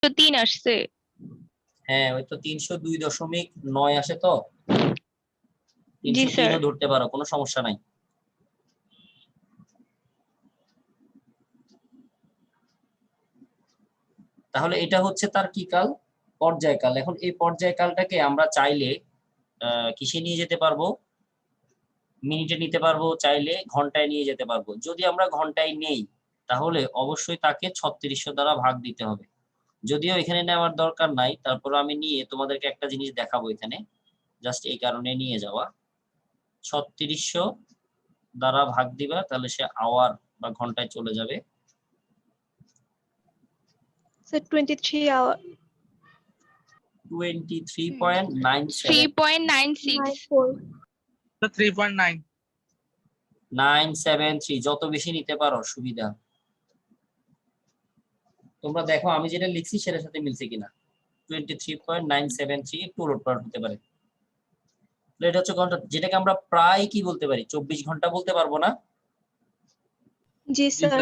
3 আসছে। হ্যাঁ ওই তো 302.9 আসে তো, জি স্যার। 303ও ধরতে পারো, কোনো সমস্যা নাই। তাহলে এটা হচ্ছে তার কি কাল, পর্যায়কাল। এখন এই পর্যায়কালটাকে আমরা চাইলে কিসে নিয়ে যেতে পারবো, মিনিটে নিতে পারবো, চাইলে ঘন্টায় নিয়ে যেতে পারবো। যদি আমরা ঘন্টায় নেই তাহলে অবশ্যই তাকে 3600 দ্বারা ভাগ দিতে হবে। যদিও এখানে নেওয়ার দরকার নাই, তারপর আমি নিয়ে তোমাদেরকে একটা জিনিস দেখাবো এখানে, জাস্ট এই কারণে নিয়ে যাওয়া। 3600 দ্বারা ভাগ দিবা, তাহলে সে আওয়ার বা ঘন্টায় চলে যাবে। স্যার 23 আওয়ার 23.97 3.96 973, যত বেশি নিতে পারো সুবিধা। তোমরা দেখো আমি যেটা লিখছি সেটার সাথে মিলছে কিনা। 23.973 একটু উলটপালট হতে পারে। এটা হচ্ছে ঘন্টা, যেটাকে আমরা প্রায় কি বলতে পারি, 24 ঘন্টা বলতে পারবো না, জি স্যার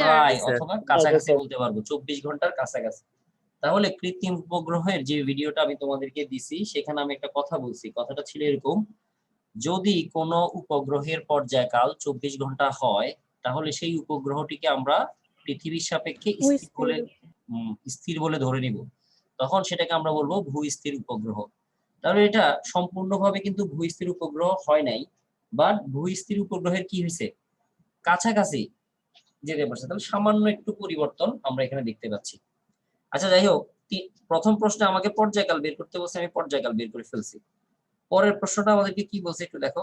প্রায় অথবা কাছাকাছি বলতে পারবো, 24 ঘন্টার কাছাকাছি। তাহলে কৃত্রিম উপগ্রহের যে ভিডিওটা আমি তোমাদেরকে দিছি সেখানে আমি একটা কথা বলছি, কথাটা ছিল এরকম, যদি কোনো উপগ্রহের পর্যায়কাল 24 ঘন্টা হয় তাহলে সেই উপগ্রহটিকে আমরা পৃথিবীর সাপেক্ষে স্থির বলে ধরে নিব, তখন সেটাকে আমরা বলবো ভূস্থির উপগ্রহ। তাহলে এটা সম্পূর্ণভাবে কিন্তু ভূস্থির উপগ্রহ হয় নাই, বাট ভূস্থির উপগ্রহের কি হয়েছে, কাছাকাছি যেতে পারছে। তাহলে সামান্য একটু পরিবর্তন আমরা এখানে দেখতে পাচ্ছি। আচ্ছা যাই হোক, প্রথম প্রশ্নে আমাকে পর্যায়কাল বের করতে বলছে, আমি পর্যায়কাল বের করে ফেলছি। পরের প্রশ্নটা আমাদেরকে কি বলছে একটু দেখো।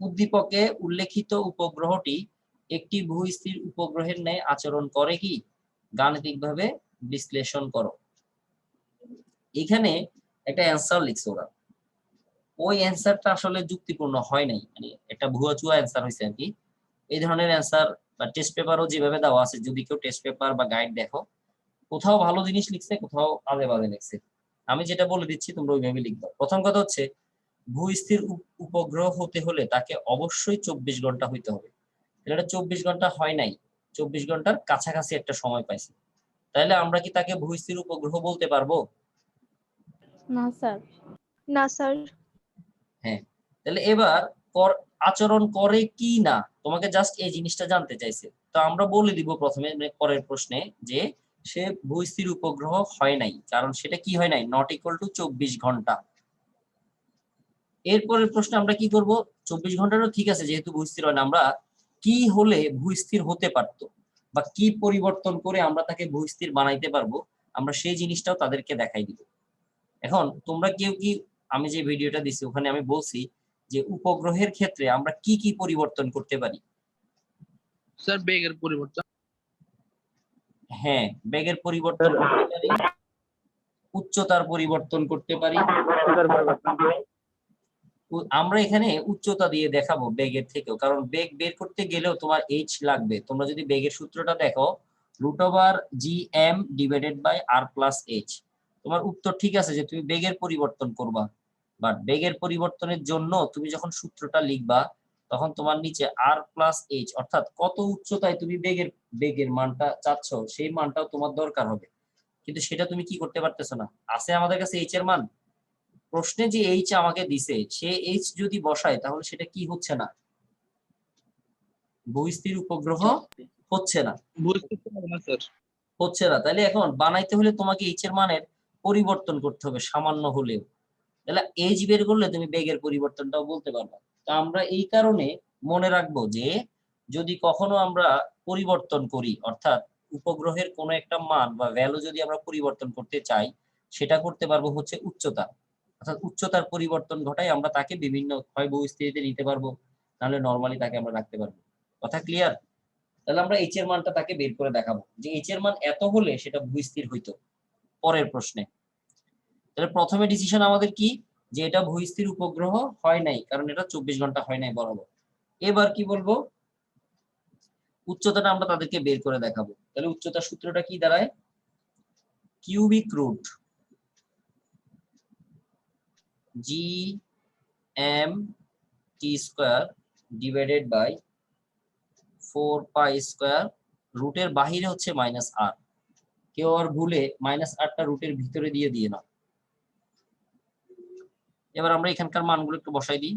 উদ্দীপকে উল্লেখিত উপগ্রহটি একটি ভূস্থির উপগ্রহের ন্যায় আচরণ করে কি, গাণিতিকভাবে বিশ্লেষণ করো। এখানে একটা অ্যান্সার লিখছে ওরা, ওই অ্যান্সারটা আসলে যুক্তিপূর্ণ হয় নাই, মানে একটা ভুয়া চুয়া অ্যান্সার হয়েছে আর কি। এই ধরনের অ্যান্সার বা টেস্ট পেপারও যেভাবে দেওয়া আছে, যদি কেউ টেস্ট পেপার বা গাইড দেখো, কোথাও ভালো জিনিস লিখছে, কোথাও আজে বাজে লিখছে। আমি যেটা বলে দিচ্ছি তোমরা ওইভাবে লিখবা। প্রথম কথা হচ্ছে, ভূস্থির উপগ্রহ হতে হলে তাকে অবশ্যই 24 ঘন্টা হইতে হবে। এটা 24 ঘন্টা হয় নাই, 24 ঘন্টার কাছাকাছি একটা সময় পাইছে। তাহলে আমরা কি তাকে ভূস্থির উপগ্রহ বলতে পারবো? না স্যার না স্যার হ্যাঁ। তাহলে এবার আচরণ করে কি না, তোমাকে জাস্ট এই জিনিসটা জানতে চাইছে। তো আমরা বলে দিব প্রথমে, পরের প্রশ্নে, যে সে ভূস্থির উপগ্রহ হয় নাই, কারণ সেটা কি হয় নাই, নট ইকুয়াল টু 24 ঘন্টা। এরপরের প্রশ্নে আমরা কি করব, 24 ঘন্টারও ঠিক আছে, যেহেতু ভূস্থির হয় না, আমরা কি হলে ভূস্থির হতে পারতো বা কি পরিবর্তন করে আমরা তাকে ভূস্থির বানাইতে পারবো, আমরা সেই জিনিসটাও তাদেরকে দেখাই দিব। এখন তোমরা কেউ কি, আমি যে ভিডিওটা দিছি ওখানে আমি বলছি যে উপগ্রহের ক্ষেত্রে আমরা কি কি পরিবর্তন করতে পারি। স্যার বেগের পরিবর্তন, হ্যাঁ বেগের পরিবর্তন করতে পারি, উচ্চতার পরিবর্তন করতে পারি। আমরা এখানে উচ্চতা দিয়ে দেখাবো বেগের থেকেও, কারণ বেগ বের করতে গেলেও তোমার এইচ লাগবে। তোমরা যদি বেগের সূত্রটা দেখো, √gm/r+h, তোমার উত্তর ঠিক আছে যে তুমি বেগের পরিবর্তন করবা, বাট বেগের পরিবর্তনের জন্য তুমি যখন সূত্রটা লিখবা তখন তোমার নিচে r+h, অর্থাৎ কত উচ্চতায় তুমি বেগের বেগের মানটা চাচ্ছ সেই মানটাও তোমার দরকার হবে, কিন্তু সেটা তুমি কি করতে পারতেছো না। আছে আমাদের কাছে এইচ এর মান, প্রশ্নে যে এইচ আমাকে দিছে সে এইচ যদি বসায় তাহলে সেটা কি হচ্ছে না, ভূস্থির উপগ্রহ হচ্ছে না, বুঝতে পারবো না স্যার। হচ্ছে না। তাহলে এখন বানাইতে হলে তোমাকে এইচ এর মানের পরিবর্তন করতে হবে সামান্য হলেও, তাহলে এইচ বের করলে তুমি বেগের পরিবর্তনটাও বলতে পারবা। তো আমরা এই কারণে মনে রাখবো যে যদি কখনো আমরা পরিবর্তন করি, অর্থাৎ উপগ্রহের কোনো একটা মান বা ভ্যালু যদি আমরা পরিবর্তন করতে চাই, সেটা করতে পারবো হচ্ছে উচ্চতা, অর্থাৎ উচ্চতার পরিবর্তন ঘটাই আমরা তাকে বিভিন্ন হয় ভূস্থিতিতে নিতে পারবো, নাহলে নর্মালি তাকে আমরা রাখতে পারবো। কথা ক্লিয়ার? তাহলে আমরা এইচ এর মানটা তাকে বের করে দেখাবো যে এইচ এর মান এত হলে সেটা ভূস্থির হইতো। পরের প্রশ্নে, তাহলে প্রথমে ডিসিশন আমাদের কি, যে এটা ভূস্থির উপগ্রহ হয় নাই, কারণ এটা 24 ঘন্টা হয় নাই বরাবর। এবার কি বলবো, উচ্চতাটা আমরা তাদেরকে বের করে দেখাবো। তাহলে উচ্চতার সূত্রটা কি দাঁড়ায়, কিউবিক রুট gm/t² / 4π², রুটের বাহিরে হচ্ছে -r, কেউ আর ভুলে -8টা রুটের ভিতরে দিয়ে না। এবার আমরা এখানকার মানগুলো একটু বসাই দিই।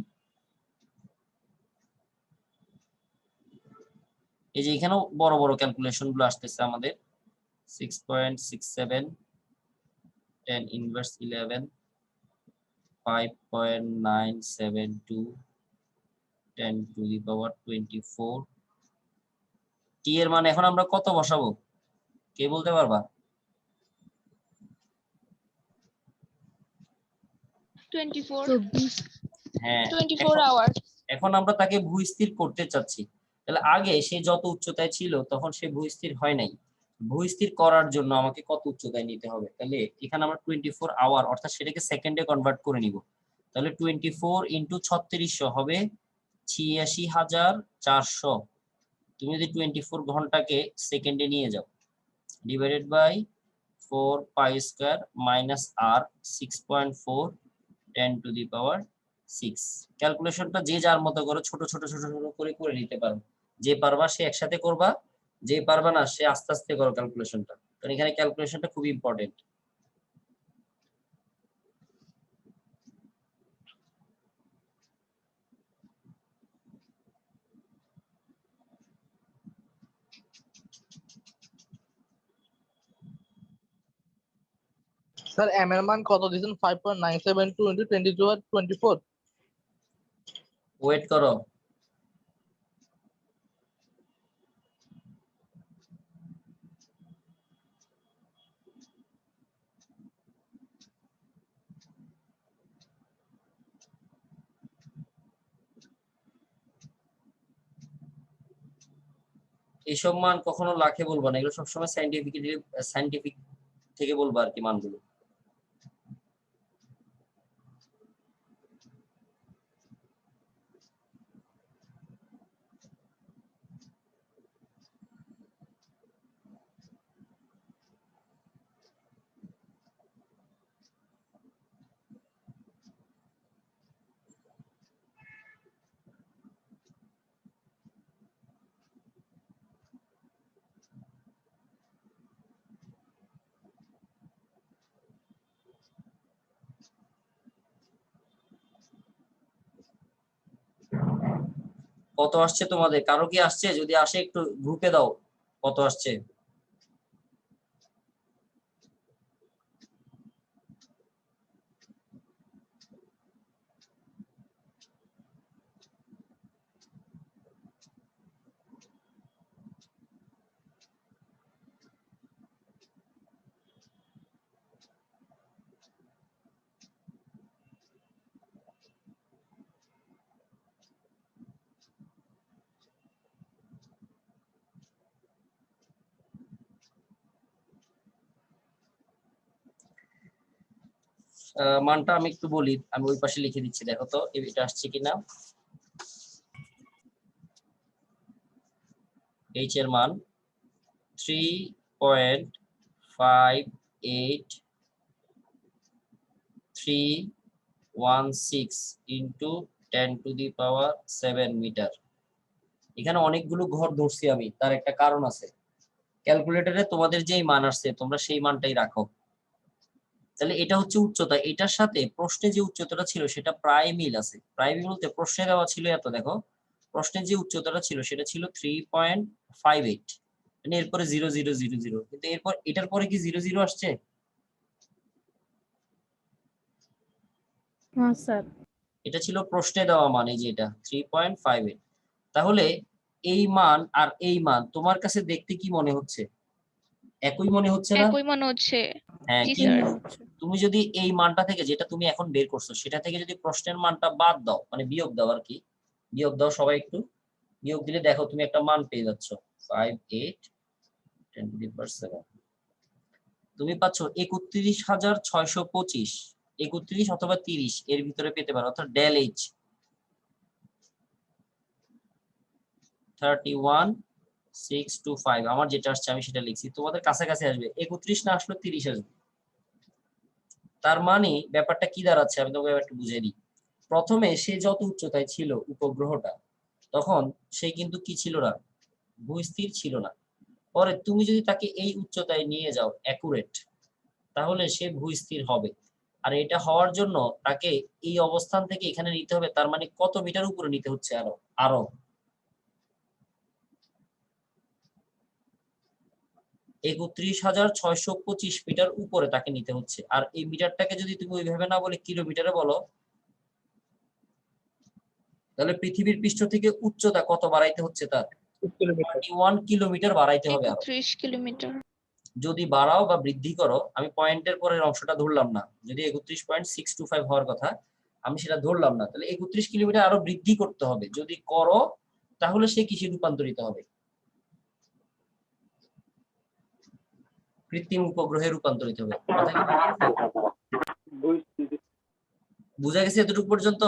এই যে এখানেও বড় বড় ক্যালকুলেশন গুলো আসতেছে আমাদের 6.67 10 ইনভার্স 11 5.972 10 টু দি পাওয়ার 24 টি এর মান এখন আমরা কত বসাবো কে বলতে পারবা? 24 হ্যাঁ 24 hours এখন আমরা তাকে ভূস্থির করতে চাচ্ছি। তাহলে আগে সে যত উচ্চতায় ছিল তখন সে ভূস্থির হয় নাই। ভূস্থির করার জন্য আমাকে কত উচ্চতায় নিতে হবে? তাহলে এখানে আমরা 24 আওয়ার অর্থাৎ সেটাকে সেকেন্ডে কনভার্ট করে নিব। তাহলে 24 ইন্টু 3600 হবে 86400। তুমি যদি 24 ঘন্টাকে সেকেন্ডে নিয়ে যাও divided by 4 pi square minus R 6.4 10 to the power 6। ক্যালকুলেশনটা যে যার মতো করে ছোট ছোট ছোট ছোট করে নিতে পারো। যে পারবা সে একসাথে করবা, যে পারবা না সে আস্তে আস্তে করো ক্যালকুলেশনটা, কারণ এখানে ক্যালকুলেশনটা খুব ইম্পর্টেন্ট। স্যার এম এর মান কত দিয়েছেন? 5.972 ইন্টু 22 আর 24। ওয়েট করো, এইসব মান কখনো লাখে বলবো না, এগুলো সবসময় সাইন্টিফিক থেকে বলবো আর কি মানগুলো। কত আসছে তোমাদের? কারো কি আসছে? যদি আসে একটু গ্রুপে দাও কত আসছে। মানটা আমি একটু বলি, আমি ওই পাশে লিখে দিচ্ছি, দেখো তো এটা আসছে কিনা। এইচ এর মান 3.58316 into 10 to the power 7 metre. এখানে অনেকগুলো ঘর ধরছি আমি, তার একটা কারণ আছে। ক্যালকুলেটরে তোমাদের যেই মান আসছে তোমরা সেই মানটাই রাখো। তাহলে এটা হচ্ছে উচ্চতা, এটার সাথে প্রশ্নে যে উচ্চতাটা ছিল সেটা প্রায় মিল আছে। প্রায় মিল বলতে প্রশ্নে দেওয়া ছিল এত, দেখো প্রশ্নে যে উচ্চতাটা ছিল সেটা ছিল 3.58, মানে এরপরে 0000, কিন্তু এরপর এটার পরে কি 00 আসছে? হ্যাঁ স্যার। এটা ছিল প্রশ্নে দেওয়া মান, এই যে এটা 3.58। তাহলে এই মান আর এই মান তোমার কাছে দেখতে কি মনে হচ্ছে? একই মনে হচ্ছে না? একই মনে হচ্ছে। হ্যাঁ, জি কিন্তু স্যার। তুমি যদি এই মানটা থেকে, যেটা তুমি এখন বের করছো সেটা থেকে যদি প্রশ্নের মানটা বাদ দাও, মানে বিয়োগ দাও আর কি, বিয়োগ দাও সবাই একটু, বিয়োগ দিলে দেখো তুমি একটা মান পেয়ে যাচ্ছ 58 10 টু দি পাওয়ার 7। তুমি পাচ্ছ 31,625, 31 অথবা 30 এর ভিতরে পেতে পারো, অর্থাৎ ডেল এইচ 31625। আমার যেটা আসছে আমি সেটা লিখছি, তোমাদের কাছাকাছি আসবে, 31 না আসলে 30 আসবে। তার মানে ব্যাপারটা কি দাঁড়াচ্ছে আমি তোমাকে একটু বুঝিয়ে দিই। প্রথমে সে যত উচ্চতায় ছিল উপগ্রহটা, তখন সে কিন্তু কি ছিল না, ভূস্থির ছিল না। পরে তুমি যদি তাকে এই উচ্চতায় নিয়ে যাও অ্যাকুরেট, তাহলে সে ভূস্থির হবে। আর এটা হওয়ার জন্য তাকে এই অবস্থান থেকে এখানে নিতে হবে, তার মানে কত মিটার উপরে নিতে হচ্ছে? আরো ৩১,৬২৫ মিটার উপরে তাকে নিতে হচ্ছে। আর এই মিটারটাকে যদি তুমি ওইভাবে না বলে কিলোমিটারে বলো, তাহলে পৃথিবীর পৃষ্ঠ থেকে উচ্চতা কত বাড়াইতে হচ্ছে? তার 1 কিলোমিটার বাড়াইতে হবে আরো। 31 কিলোমিটার। যদি বাড়াও বা বৃদ্ধি করো, আমি পয়েন্টের পরের অংশটা ধরলাম না, যদি 31.625 হওয়ার কথা আমি সেটা ধরলাম না, তাহলে 31 কিলোমিটার আরো বৃদ্ধি করতে হবে। যদি করো তাহলে সে কিসে রূপান্তরিত হবে? কৃত্রিম উপগ্রহে রূপান্তরিত হবে। বুঝা গেছে এতটুকু পর্যন্ত?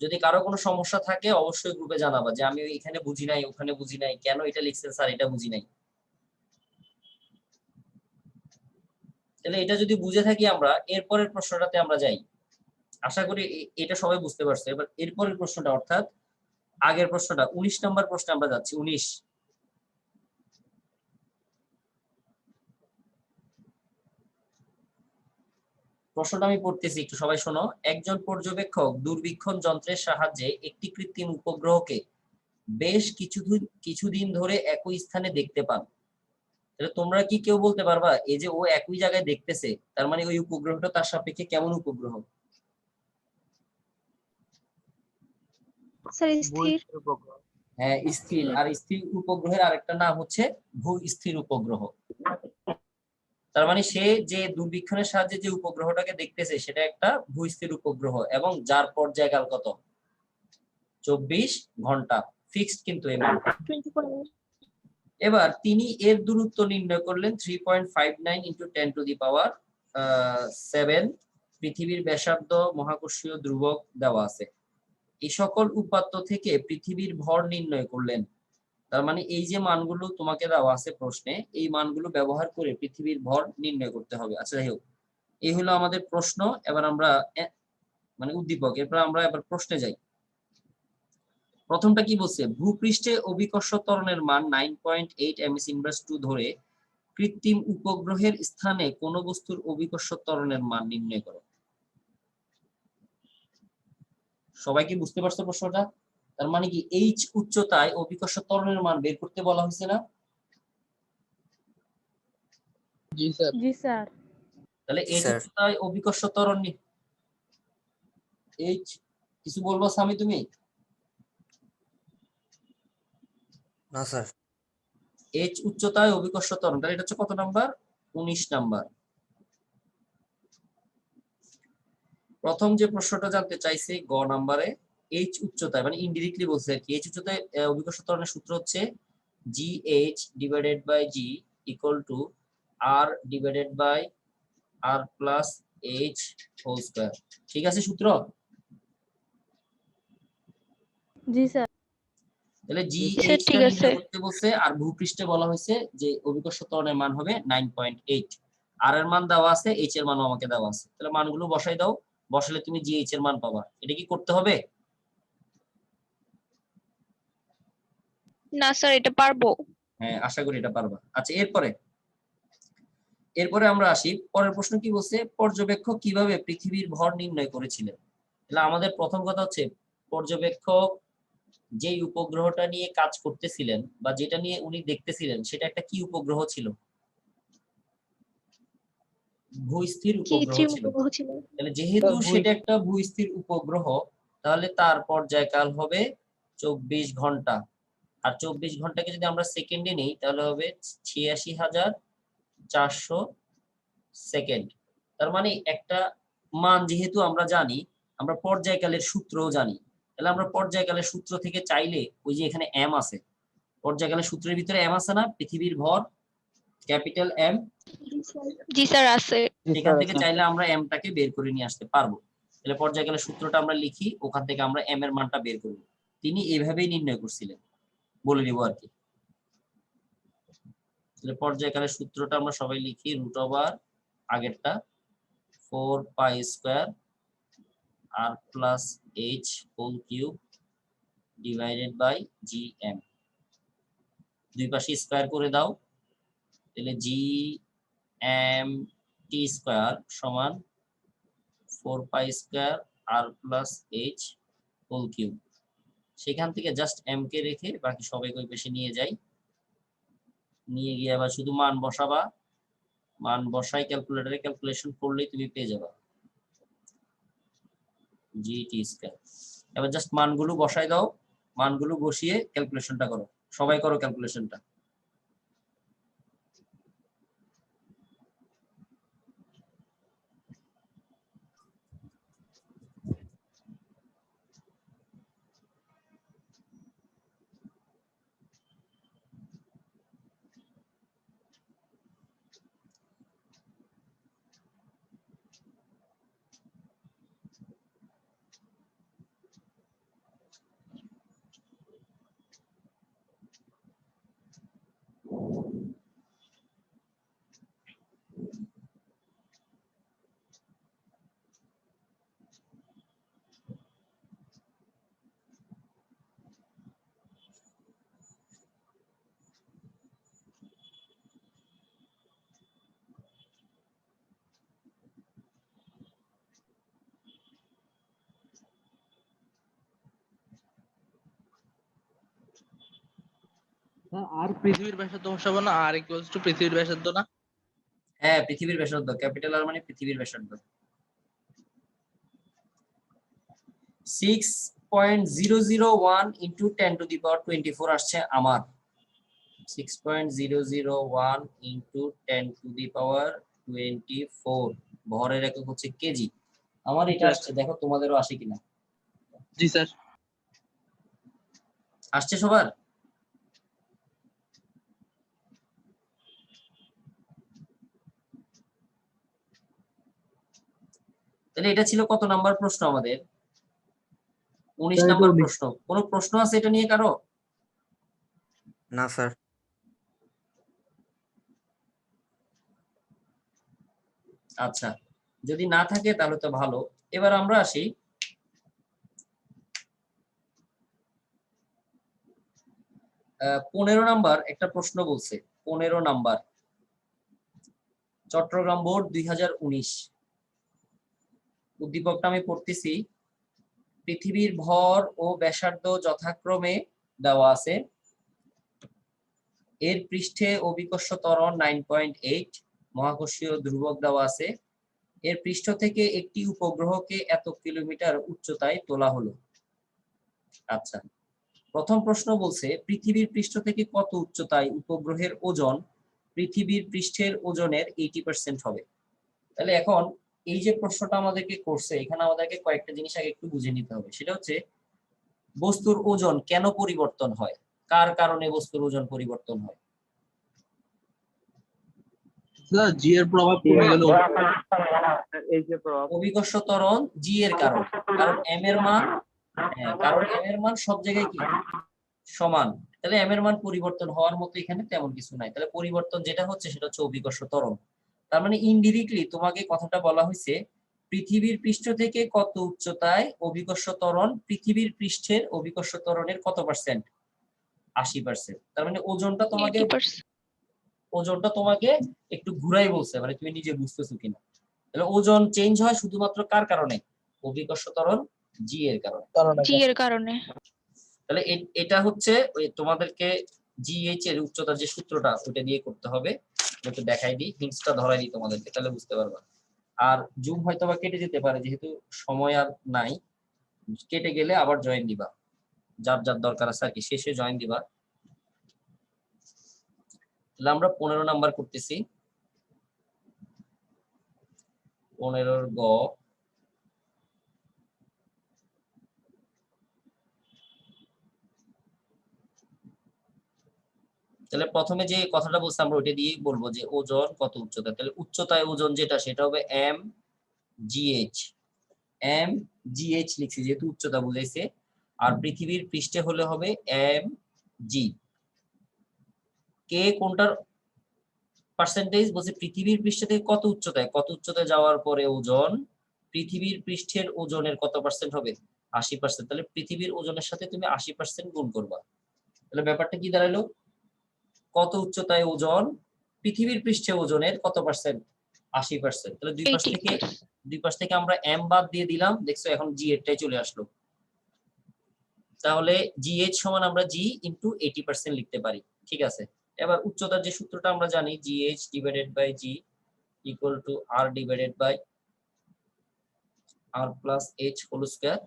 যদি কারো কোনো সমস্যা থাকে অবশ্যই গ্রুপে জানাবা যে আমি এখানে বুঝি নাই, ওখানে বুঝি নাই, কেন এটা লিখছেন স্যার এটা বুঝি নাই। তাহলে এটা যদি বুঝে থাকি আমরা, এরপরের প্রশ্নটাতে আমরা যাই। আশা করি এটা সবাই বুঝতে পারছে। এবার এরপরের প্রশ্নটা, অর্থাৎ আগের প্রশ্নটা 19 নম্বর প্রশ্নে আমরা যাচ্ছি। 19 প্রশ্নটা আমি পড়তেছি, একটু সবাই শোনো। একজন পর্যবেক্ষক দূরবীক্ষণ যন্ত্রের সাহায্যে একটি কৃত্রিম উপগ্রহকে বেশ কিছুদিন ধরে একই স্থানে দেখতে পান। তাহলে তোমরা কি কেউ বলতে পারবা এই যে ও একই জায়গায় দেখতেছে, তার মানে ওই উপগ্রহটা তার সাপেক্ষে কেমন উপগ্রহ? স্যার স্থির। হ্যাঁ, স্থির। আর স্থির উপগ্রহের আরেকটা নাম হচ্ছে ভূ-স্থির উপগ্রহ। তার মানে সে যে দূরবীক্ষণের সাহায্যে যে উপগ্রহটাকে দেখতেছে সেটা একটা ভূ-স্থির উপগ্রহ, এবং যার পর্যায়কাল কত? 24 ঘন্টা, ফিক্সড কিন্তু এই মান। 24 hours। এবার তিনি এর দূরত্ব নির্ণয় করলেন 3.59 × 10⁻7। পৃথিবীর ব্যাসার্ধ মহাকর্ষীয় ধ্রুবক দেওয়া আছে। এই সকল উপাত্ত থেকে পৃথিবীর ভর নির্ণয় করলেন। তার মানে এই যে মানগুলো তোমাকে দেওয়া আছে প্রশ্নে, এই মানগুলো ব্যবহার করে পৃথিবীর ভর নির্ণয় করতে হবে। আচ্ছা যাই হোক, এই হলো আমাদের প্রশ্ন। এবার আমরা মানে উদ্দীপক, এরপর আমরা এবার প্রশ্নে যাই। প্রথমটা কি বলছে? ভূপৃষ্ঠে অভিকর্ষ ত্বরণের মান 9.8 ms/2 ধরে কৃত্রিম উপগ্রহের স্থানে কোন বস্তুর অভিকর্ষ ত্বরণের মান নির্ণয় করো। সবাই কি বুঝতে পারছো প্রশ্নটা? তার মানে কি এইচ উচ্চতায় অভিকর্ষ ত্বরণের মান বের করতে বলা হয়েছে না? জি স্যার। জি স্যার। তাহলে এইচ উচ্চতায় অভিকর্ষ ত্বরণ এইচ, কিছু বলবো স্বামী তুমি? না স্যার। এইচ উচ্চতায় অভিকর্ষ ত্বরণ, তাহলে এটা হচ্ছে কত নাম্বার? 19 নাম্বার। প্রথম যে প্রশ্নটা জানতে চাইছে গ নাম্বারে, এইচ উচ্চতায় মানে ইনডিরেক্টলি বলছে আর কি, এইচ উচ্চতায় অভিকর্ষ ত্বরণের সূত্র হচ্ছে GH / G = R/R + H²। ঠিক আছে সূত্র? জি স্যার। তাহলে স্যার GH টা ঠিক আছে। নির্ণয় করতে বলছে, আর ভূপৃষ্ঠে বলা হয়েছে যে অভিকর্ষ ত্বরণের মান হবে 9.8। আর এর মান দেওয়া আছে, H এর মানও আমাকে দেওয়া আছে। তাহলে মানগুলো বসাই দাও, বসালে তুমি GH এর মান পাবা। এটা কি করতে হবে? না স্যার, এটা পারবো। হ্যাঁ, আশা করি এটা পারবা। আচ্ছা, এরপরে আমরা আসি। পরের প্রশ্ন কি বলছে? পর্যবেক্ষক কিভাবে পৃথিবীর ভর নির্ণয় করেছিলেন? তাহলে আমাদের প্রথম কথা হচ্ছে, পর্যবেক্ষক যে উপগ্রহটা নিয়ে কাজ করতেছিলেন বা যেটা নিয়ে উনি দেখতেছিলেন সেটা একটা কি উপগ্রহ ছিল? ভূস্থির উপগ্রহ কৃত্রিম ছিল। উপগ্রহ ছিল। তাহলে যেহেতু সেটা একটা ভূস্থির উপগ্রহ, তাহলে তার পর্যায়কাল হবে 24 ঘন্টা। আর 24 ঘন্টাকে যদি আমরা সেকেন্ডে নেই তাহলে হবে 86,400 সেকেন্ড। তার মানে একটা মান যেহেতু আমরা জানি, আমরা পর্যায়কালের সূত্রও জানি, তাহলে আমরা পর্যায়কালের সূত্র থেকে চাইলে ওই যে এখানে এম আছে, পর্যায়কালের সূত্রের ভিতরে এম আছে না, পৃথিবীর ভর ক্যাপিটাল এম, জি স্যার আছে। সেখান থেকে চাইলে আমরা এমটাকে বের করে নিয়ে আসতে পারবো। তাহলে পর্যায়কালের সূত্রটা আমরা লিখি, ওখান থেকে আমরা এম এর মানটা বের করব। তিনি এইভাবেই নির্ণয় করছিলেন, বলে দিব আর কি। তাহলে পর্যায়কালের সূত্রটা আমরা সবাই লিখি, √ আগেরটা 4π² R+H³ / GM। দুই পাশে স্কয়ার করে দাও, তাহলে জি এম টি স্কয়ার সমান 4 পাই স্কয়ার আর প্লাস এইচ হোল কিউব। সেখান থেকে জাস্ট এম কে রেখে বাকি সবাই ওই পাশে নিয়ে যাই, নিয়ে গিয়ে আবার শুধু মান বসাবা, মান বসাই ক্যালকুলেটরে ক্যালকুলেশন করলেই তুমি পেয়ে যাবা জি টি স্কয়ার। এবার জাস্ট মানগুলো বসাই দাও, মানগুলো বসিয়ে ক্যালকুলেশনটা করো, সবাই করো ক্যালকুলেশনটা। আর পৃথিবীর ব্যাসার্ধ বসাবো না, আর ইকুয়ালস টু পৃথিবীর ব্যাসার্ধ না? হ্যাঁ, পৃথিবীর ব্যাসার্ধ, ক্যাপিটাল আর মানে পৃথিবীর ব্যাসার্ধ। 6.001 ইনটু 10 টু দি পাওয়ার 24 আসছে আমার। 6.001 ইনটু 10 টু দি পাওয়ার 24, ভরের একক হচ্ছে কেজি। আমার এটা আসছে, দেখো তোমাদেরও আসে কিনা। জি স্যার। আসছে সবার? তাহলে এটা ছিল কত নাম্বার প্রশ্ন আমাদের? 19 নাম্বার প্রশ্ন। কোনো প্রশ্ন আছে এটা নিয়ে কারো? না স্যার। আচ্ছা, যদি না থাকে তাহলে তো ভালো। এবার আমরা আসি 15 নাম্বার একটা প্রশ্ন বলছে। 15 নাম্বার, চট্টগ্রাম বোর্ড 2019। উদ্দীপকটা আমি পড়তেছি। পৃথিবীর ভর ও ব্যাসার্ধ যথাক্রমে দেওয়া আছে। এর পৃষ্ঠে অভিকর্ষ ত্বরণ 9.8, মহাকর্ষীয় ধ্রুবক দেওয়া আছে। এর পৃষ্ঠ থেকে একটি উপগ্রহকে এত কিলোমিটার উচ্চতায় তোলা হলো। আচ্ছা, প্রথম প্রশ্ন বলছে পৃথিবীর পৃষ্ঠ থেকে কত উচ্চতায় উপগ্রহের ওজন পৃথিবীর পৃষ্ঠের ওজনের 80% হবে। তাহলে এখন এই যে প্রশ্নটা আমাদেরকে করছে, এখানে আমাদেরকে কয়েকটা জিনিস আগে একটু বুঝে নিতে হবে। সেটা হচ্ছে বস্তুর ওজন কেন পরিবর্তন হয়, কার কারণে বস্তুর ওজন পরিবর্তন হয়। স্যার জি এর প্রভাব কমে গেল। এই যে প্রভাব, অভিকর্ষ ত্বরণ জি এর কারণ, কারণ এম এর মান, কারণ এম এর মান সব জায়গায় কি সমান। তাহলে এম এর মান পরিবর্তন হওয়ার মতো এখানে তেমন কিছু নাই। তাহলে পরিবর্তন যেটা হচ্ছে সেটা হচ্ছে অভিকর্ষ ত্বরণ। তার মানে ইনডিরেক্টলি তোমাকে কথাটা বলা হয়েছে পৃথিবীর পৃষ্ঠ থেকে কত উচ্চতায় অভিকর্ষ ত্বরণ পৃথিবীর পৃষ্ঠের অভিকর্ষ ত্বরণের কত পার্সেন্ট, 80%। তার মানে ওজনটা তোমাকে 80%। একটু ঘুরাই বলছে, মানে তুমি নিজে বুঝতেছো কিনা। তাহলে ওজন চেঞ্জ হয় শুধুমাত্র কার কারণে, অভিকর্ষ ত্বরণ জি এর কারণে। জি এর কারণে। তাহলে এটা হচ্ছে ওই তোমাদেরকে জিএইচ এর উচ্চতার যে সূত্রটা ওটা দিয়ে করতে হবে। একটু দেখাই দিই, হিন্টসটা ধরাই দিই তোমাদেরকে, তাহলে বুঝতে পারবা। আর জুম হয়তো বা কেটে যেতে পারে, যেহেতু সময় আর নাই। কেটে গেলে আবার জয়েন দিবা, যার যার দরকার আছে আর কি, শেষে জয়েন দিবা। তাহলে আমরা 15 নাম্বার করতেছি। 15 গ। তাহলে প্রথমে যে কথাটা বলছি আমরা ওইটা দিয়েই বলবো যে ওজন কত উচ্চতা। তাহলে উচ্চতায় ওজন যেটা সেটা হবে এম জিএইচ। এম জিএইচ লিখছি যেহেতু উচ্চতা বুঝাইছে। আর পৃথিবীর পৃষ্ঠে হলে হবে এম জি। কে কোনটার পার্সেন্টেজ বলছে, পৃথিবীর পৃষ্ঠ থেকে কত উচ্চতায় যাওয়ার পরে ওজন পৃথিবীর পৃষ্ঠের ওজনের কত পার্সেন্ট হবে, 80%। তাহলে পৃথিবীর ওজনের সাথে তুমি 80% গুণ করবা। তাহলে ব্যাপারটা কি দাঁড়ালো, কত উচ্চতায় ওজন পৃথিবীর পৃষ্ঠে ওজনের কত পার্সেন্ট? 80%। তাহলে দুই পাশ থেকে আমরা m বাদ দিয়ে দিলাম, দেখছো এখন g এরটাই চলে আসলো। তাহলে gh সমান আমরা g ইনটু 80% লিখতে পারি। ঠিক আছে, এবার উচ্চতার যে সূত্রটা আমরা জানি gh divided by g equal to r divided by r plus h whole square.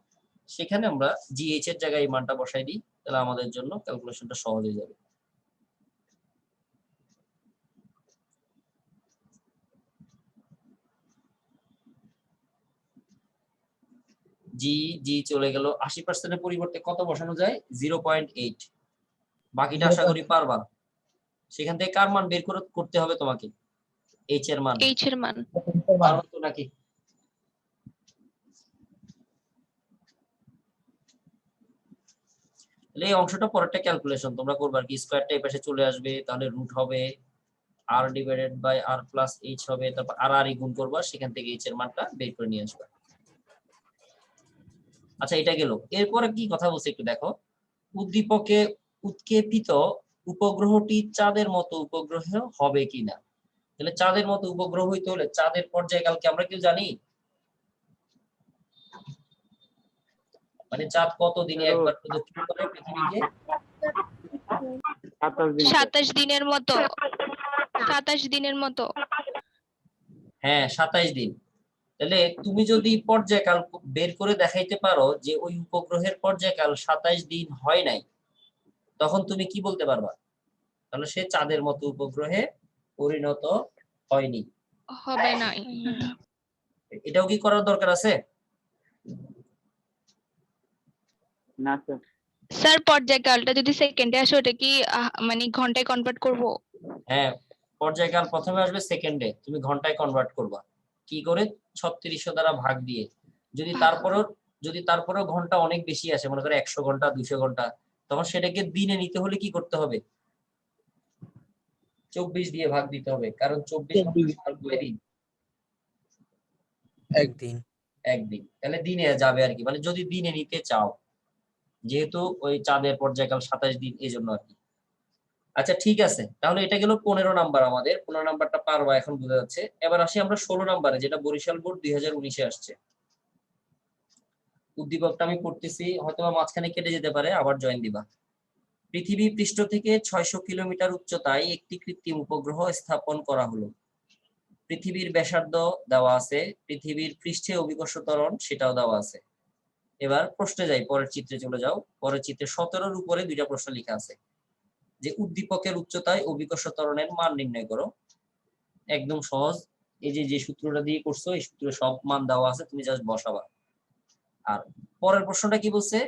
সেখানে আমরা gh এর জায়গায় এই মানটা বসাই দিই, তাহলে আমাদের জন্য ক্যালকুলেশনটা সহজ হয়ে যাবে। জি চলে গেল, 80% এর পরিবর্তে কত বসানো যায়? 0.8। বাকিটা আশা করি পারবা। সেখান থেকে কার মান বের করতে হবে তোমাকে? h এর মান। h এর মান পারবা তো নাকি? এই অংশটা পরেরটা ক্যালকুলেশন তোমরা করবে আর কি। স্কয়ারটা এই পাশে চলে আসবে, তাহলে রুট হবে r divided by r plus h হবে, তারপর r গুণ করবা, সেখান থেকে h এর মানটা বের করে নিয়ে আসবে। আচ্ছা, এটা গেল। এরপরে কি কথা বলছে একটু দেখো। উদ্দীপকে উৎক্ষেপিত উপগ্রহটি চাঁদের মতো উপগ্রহ হবে কিনা। তাহলে চাঁদের মতো উপগ্রহ হইতে হলে চাঁদের পর্যায়কালকে আমরা কেউ জানি? মানে চাঁদ কত দিনে একবার প্রদক্ষিণ করে পৃথিবীকে? 27 দিনের মতো 27 দিনের মতো। হ্যাঁ, 27 দিন। তাহলে তুমি যদি পর্যায়কাল বের করে দেখাইতে পারো যে ওই উপগ্রহের পর্যায়কাল 27 দিন হয় নাই, তখন তুমি কি বলতে পারবা? তাহলে সে চাঁদের মতো উপগ্রহে পরিণত হয়নি, হবে নাই। এটাও কি করার দরকার আছে? না স্যার। স্যার পর্যায়কালটা যদি সেকেন্ডে আসে ওটা কি মানে ঘন্টায় কনভার্ট করব? হ্যাঁ, পর্যায়কাল প্রথমে আসবে সেকেন্ডে, তুমি ঘন্টায় কনভার্ট করবা। কি করে? 3600 দ্বারা ভাগ দিয়ে। যদি তারপরেও ঘন্টা অনেক বেশি আসে, মনে করো 100 ঘন্টা 200 ঘন্টা, তখন সেটাকে দিনে নিতে হলে কি করতে হবে? 24 দিয়ে ভাগ দিতে হবে, কারণ 24 দিন একদিন। একদিন। তাহলে দিনে যাবে আর কি, মানে যদি দিনে নিতে চাও, যেহেতু ওই চাঁদের পর্যায়কাল 27 দিন, এই জন্য আর কি। আচ্ছা ঠিক আছে, তাহলে এটা গেল 15 নাম্বার। আমাদের 15 নাম্বারটা পারবা, এখন বোঝা যাচ্ছে। এবার আসি আমরা 16 নাম্বারে, যেটা বরিশাল বোর্ড 2019-এ আসছে। উদ্দীপকটা আমি পড়তেছি, হয়তো মাঝখানে কেটে যেতে পারে, আবার জয়েন দিবা। পৃথিবী পৃষ্ঠ থেকে 600 কিলোমিটার উচ্চতায় একটি কৃত্রিম উপগ্রহ স্থাপন করা হলো। পৃথিবীর ব্যাসার্ধ দেওয়া আছে, পৃথিবীর পৃষ্ঠে অভিকর্ষ ত্বরণ সেটাও দেওয়া আছে। এবার প্রশ্নে যাই, পরের চিত্রে চলে যাও। পরের চিত্রে 17-এর উপরে দুইটা প্রশ্ন লেখা আছে যে উদ্দীপকের উচ্চতায় অভিকর্ষ ত্বরণের মান নির্ণয় করো। একদম সহজ, এই যে সূত্রটা দিয়ে করছো, এই সূত্রে সব মান দেওয়া আছে, তুমি জাস্ট বসাবা। আর পরের প্রশ্নটা কি বলছে?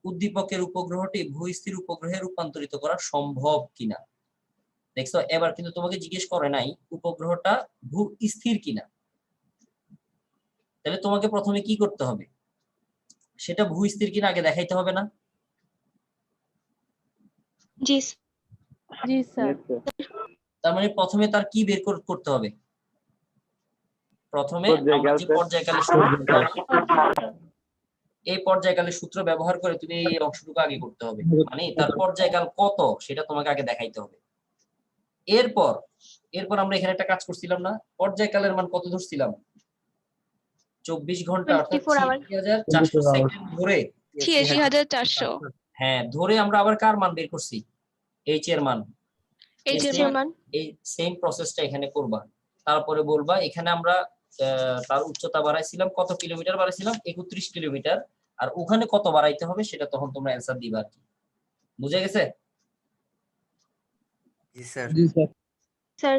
উদ্দীপকের উপগ্রহটি ভূস্থির উপগ্রহে রূপান্তরিত করা সম্ভব কিনা। দেখছো, এবার কিন্তু তোমাকে জিজ্ঞেস করে নাই উপগ্রহটা ভূ স্থির কিনা। তাহলে তোমাকে প্রথমে কি করতে হবে? সেটা ভূ স্থির কিনা আগে দেখাইতে হবে না? জি জি স্যার। তার মানে প্রথমে তার কি বের করতে হবে? প্রথমে আমরা যে পর্যায়কালের সূত্র, এই পর্যায়কালের সূত্র ব্যবহার করে তুমি এই অংশটুকু আগে করতে হবে, মানে তার পর্যায়কাল কত সেটা তোমাকে আগে দেখাইতে হবে। এরপর আমরা এখানে একটা কাজ করছিলাম না? পর্যায়কালের মান কত ধরছিলাম? 24 ঘন্টা, অর্থাৎ 8400 সেকেন্ড ধরে। 86400। হ্যাঁ, ধরে আমরা আবার কার মান বের করছি? এইচ এর মান। h এর মান এই সেম প্রসেসটা এখানে করবা। তারপরে বলবা এখানে আমরা তার উচ্চতা বাড়াইছিলাম, কত কিলোমিটার বাড়াইছিলাম? 31 কিলোমিটার। আর ওখানে কত বাড়াইতে হবে সেটা তখন তোমরা অ্যানসার দিবা আর কি। বুঝে গেছে? জি স্যার। স্যার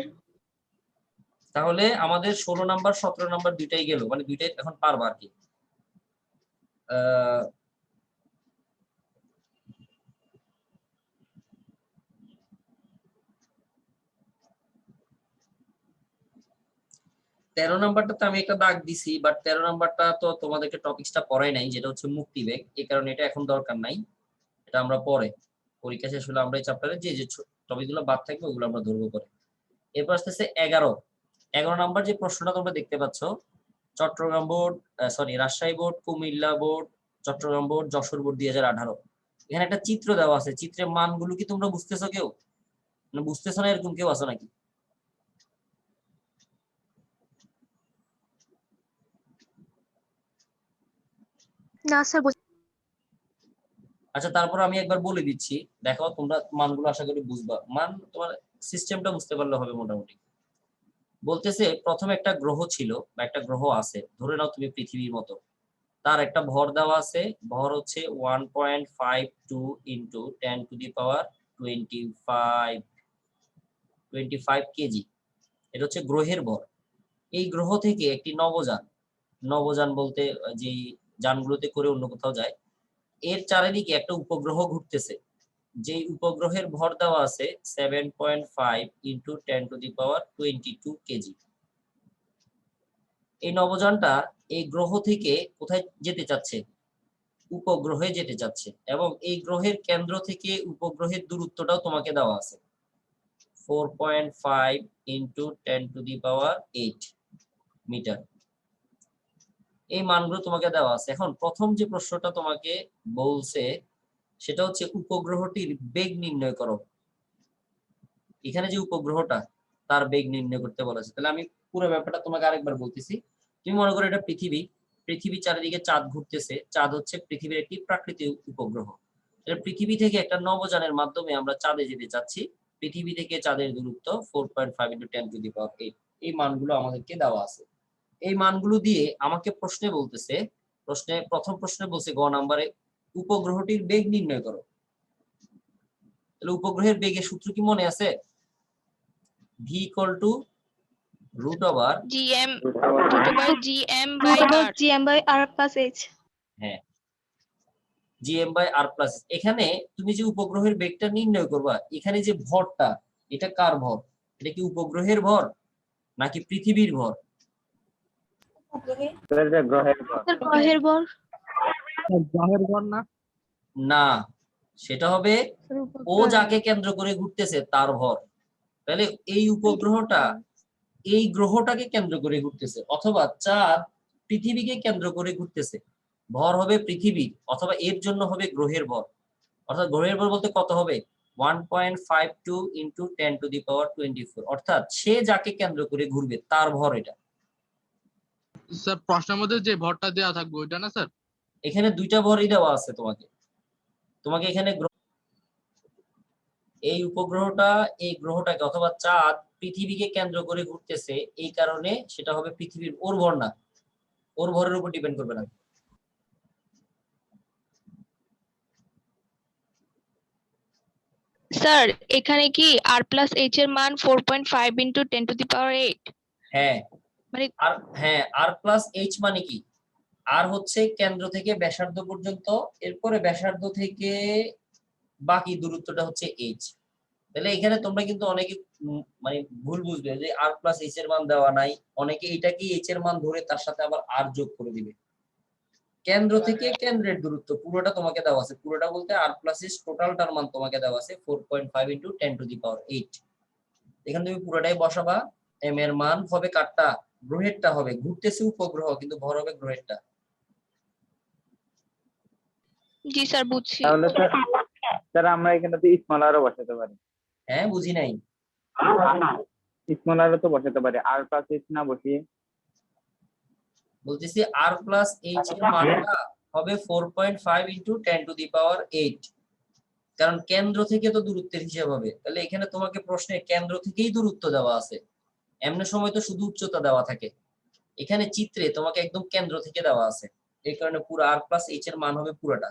তাহলে আমাদের 16 নাম্বার 17 নাম্বার দুইটাই গেল, মানে দুইটাই এখন পারবা আর কি। 13 নাম্বারটা তো আমি একটা দাগ দিছি, বাট 13 নাম্বারটা তো তোমাদেরকে টপিকসটা পড়াই নাই, যেটা হচ্ছে মুক্তিবেগ। এই কারণে এটা এখন দরকার নাই, এটা আমরা পরে পরীক্ষা শেষ হলে আমরা এই চ্যাপ্টারে যে টপিকগুলো বাদ থাকবে ওগুলো আমরা ধরবো পরে। এরপর আসতেছে 11 নাম্বার যে প্রশ্নটা তোমরা দেখতে পাচ্ছ, Chittagong board, Rajshahi board, Comilla board, Chittagong board, Jessore board 2018। এখানে একটা চিত্র দেওয়া আছে, চিত্রের মানগুলো কি তোমরা বুঝতেছো? কেউ মানে বুঝতেছো না এরকম কেউ আছো নাকি? না স্যার আচ্ছা, তারপর আমি একবার বলে দিচ্ছি, দেখো তোমরা মানগুলো আশা করি বুঝবা। মান তোমার সিস্টেমটা বুঝতে পারলে হবে মোটামুটি। বলতেছে প্রথমে একটা গ্রহ ছিল বা একটা গ্রহ আছে, ধরে নাও তুমি পৃথিবীর মতো। তার একটা ভর দেওয়া আছে, ভর হচ্ছে 1.52 ইন্টু 10⁻25 কেজি। এটা হচ্ছে গ্রহের ভর। এই গ্রহ থেকে একটি নবযান, নবযান বলতে যে যানগুলোতে করে অন্য কোথাও যায়, এর চারিদিকে একটা উপগ্রহ ঘুরতেছে। যে উপগ্রহের ভর দেওয়া আছে 7.5 ইন্টু 10⁻22 কেজি। এই নবযানটা এই গ্রহ থেকে কোথায় যেতে চাচ্ছে? উপগ্রহে যেতে চাচ্ছে। এবং এই গ্রহের কেন্দ্র থেকে উপগ্রহের দূরত্বটাও তোমাকে দেওয়া আছে, 4.5 ইন্টু 10⁸ মিটার। এই মানগুলো তোমাকে দেওয়া আছে। এখন প্রথম যে প্রশ্নটা তোমাকে বলছে সেটা হচ্ছে উপগ্রহটির বেগ নির্ণয় করো। এখানে যে উপগ্রহটা, তার বেগ নির্ণয় করতে বলেছে। তাহলে আমি পুরো ব্যাপারটা তোমাকে আরেকবার বলতেছি। তুমি মনে করো এটা পৃথিবী, পৃথিবীর চারিদিকে চাঁদ ঘুরতেছে। চাঁদ হচ্ছে পৃথিবীর একটি প্রাকৃতিক উপগ্রহ। পৃথিবী থেকে একটা নবযানের মাধ্যমে আমরা চাঁদে যেতে চাচ্ছি। পৃথিবী থেকে চাঁদের দূরত্ব 4.5 ইন্টু 10⁸। এই মানগুলো আমাদেরকে দেওয়া আছে। এই মানগুলো দিয়ে আমাকে প্রশ্নে বলতেছে, প্রথম প্রশ্নে বলছে গ নাম্বারে উপগ্রহটির বেগ নির্ণয় করো। তাহলে উপগ্রহের বেগের সূত্র কি মনে আছে? v = √/r gm by r GM/r+h হ্যাঁ, gm/r+। এখানে তুমি যে উপগ্রহের বেগটা নির্ণয় করবা, এখানে যে ভরটা, এটা কার ভর? এটা কি উপগ্রহের ভর নাকি পৃথিবীর ভর? গ্রহের ভর গ্রহের ভর না? না, সেটা হবে ও যাকে কেন্দ্র করে ঘুরতেছে তার ভর। তাহলে এই উপগ্রহটা এই গ্রহটাকে কেন্দ্র করে ঘুরতেছে, অথবা চাঁদ পৃথিবীকে কেন্দ্র করে ঘুরতেছে। ভর হবে পৃথিবীর, অথবা এর জন্য হবে গ্রহের ভর। অর্থাৎ গ্রহের ভর বলতে কত হবে? 1.52 ইন্টু 10⁻24। অর্থাৎ সে যাকে কেন্দ্র করে ঘুরবে তার ভর এটা। স্যার প্রশ্নের মধ্যে যে ভরটা দেওয়া থাকবে ওইটা না স্যার? এখানে দুইটা ভরই দেওয়া আছে তোমাকে। এখানে এই উপগ্রহটা এই গ্রহটাকে অথবা চাঁদ পৃথিবীকে কেন্দ্র করে ঘুরতেছে, এই কারণে সেটা হবে পৃথিবীর ওর ভর না, ওর ভরের উপর ডিপেন্ড করবে না। স্যার এখানে কি r+h এর মান 4.5 ইন্টু 10⁸? হ্যাঁ, মানে আর হ্যাঁ, r+h মানে কি? আর হচ্ছে কেন্দ্র থেকে ব্যাসার্ধ পর্যন্ত, এরপরে ব্যাসার্ধ থেকে বাকি দূরত্বটা হচ্ছে h। তাহলে এখানে তোমরা কিন্তু অনেকে মানে ভুল বুঝবে যে r+h এর মান দেওয়া নাই, অনেকে এটাকে h এর মান ধরে তার সাথে আবার r যোগ করে দিবে। কেন্দ্র থেকে কেন্দ্রের দূরত্ব পুরোটা তোমাকে দেওয়া আছে, পুরোটা বলতে r+h টোটালটার মান তোমাকে দেওয়া আছে 4.5 ইন্টু 10⁸। এখানে তুমি পুরোটাই বসাবা। m এর মান হবে কাটটা? গ্রহেরটা হবে, ঘুরতেছে উপগ্রহ কিন্তু ভর হবে গ্রহেরটা। জি স্যার বুঝছি। তাহলে স্যার আমরা এখানে স্মল আরও বসাতে পারি। হ্যাঁ, বুঝি নাই। স্মল আরও তো বসাতে পারি, r+h না বসিয়ে। বলতেছি r+h এর মানটা হবে 4.5 ইন্টু 10⁸। কারণ কেন্দ্র থেকে তো দূরত্বের হিসাব হবে। তাহলে এখানে তোমাকে প্রশ্নে কেন্দ্র থেকেই দূরত্ব দেওয়া আছে। এমন সময় তো শুধু উচ্চতা দেওয়া থাকে, এখানে চিত্রে তোমাকে একদম কেন্দ্র থেকে দেওয়া আছে। এই কারণে পুরো r+h এর মান হবে পুরোটা।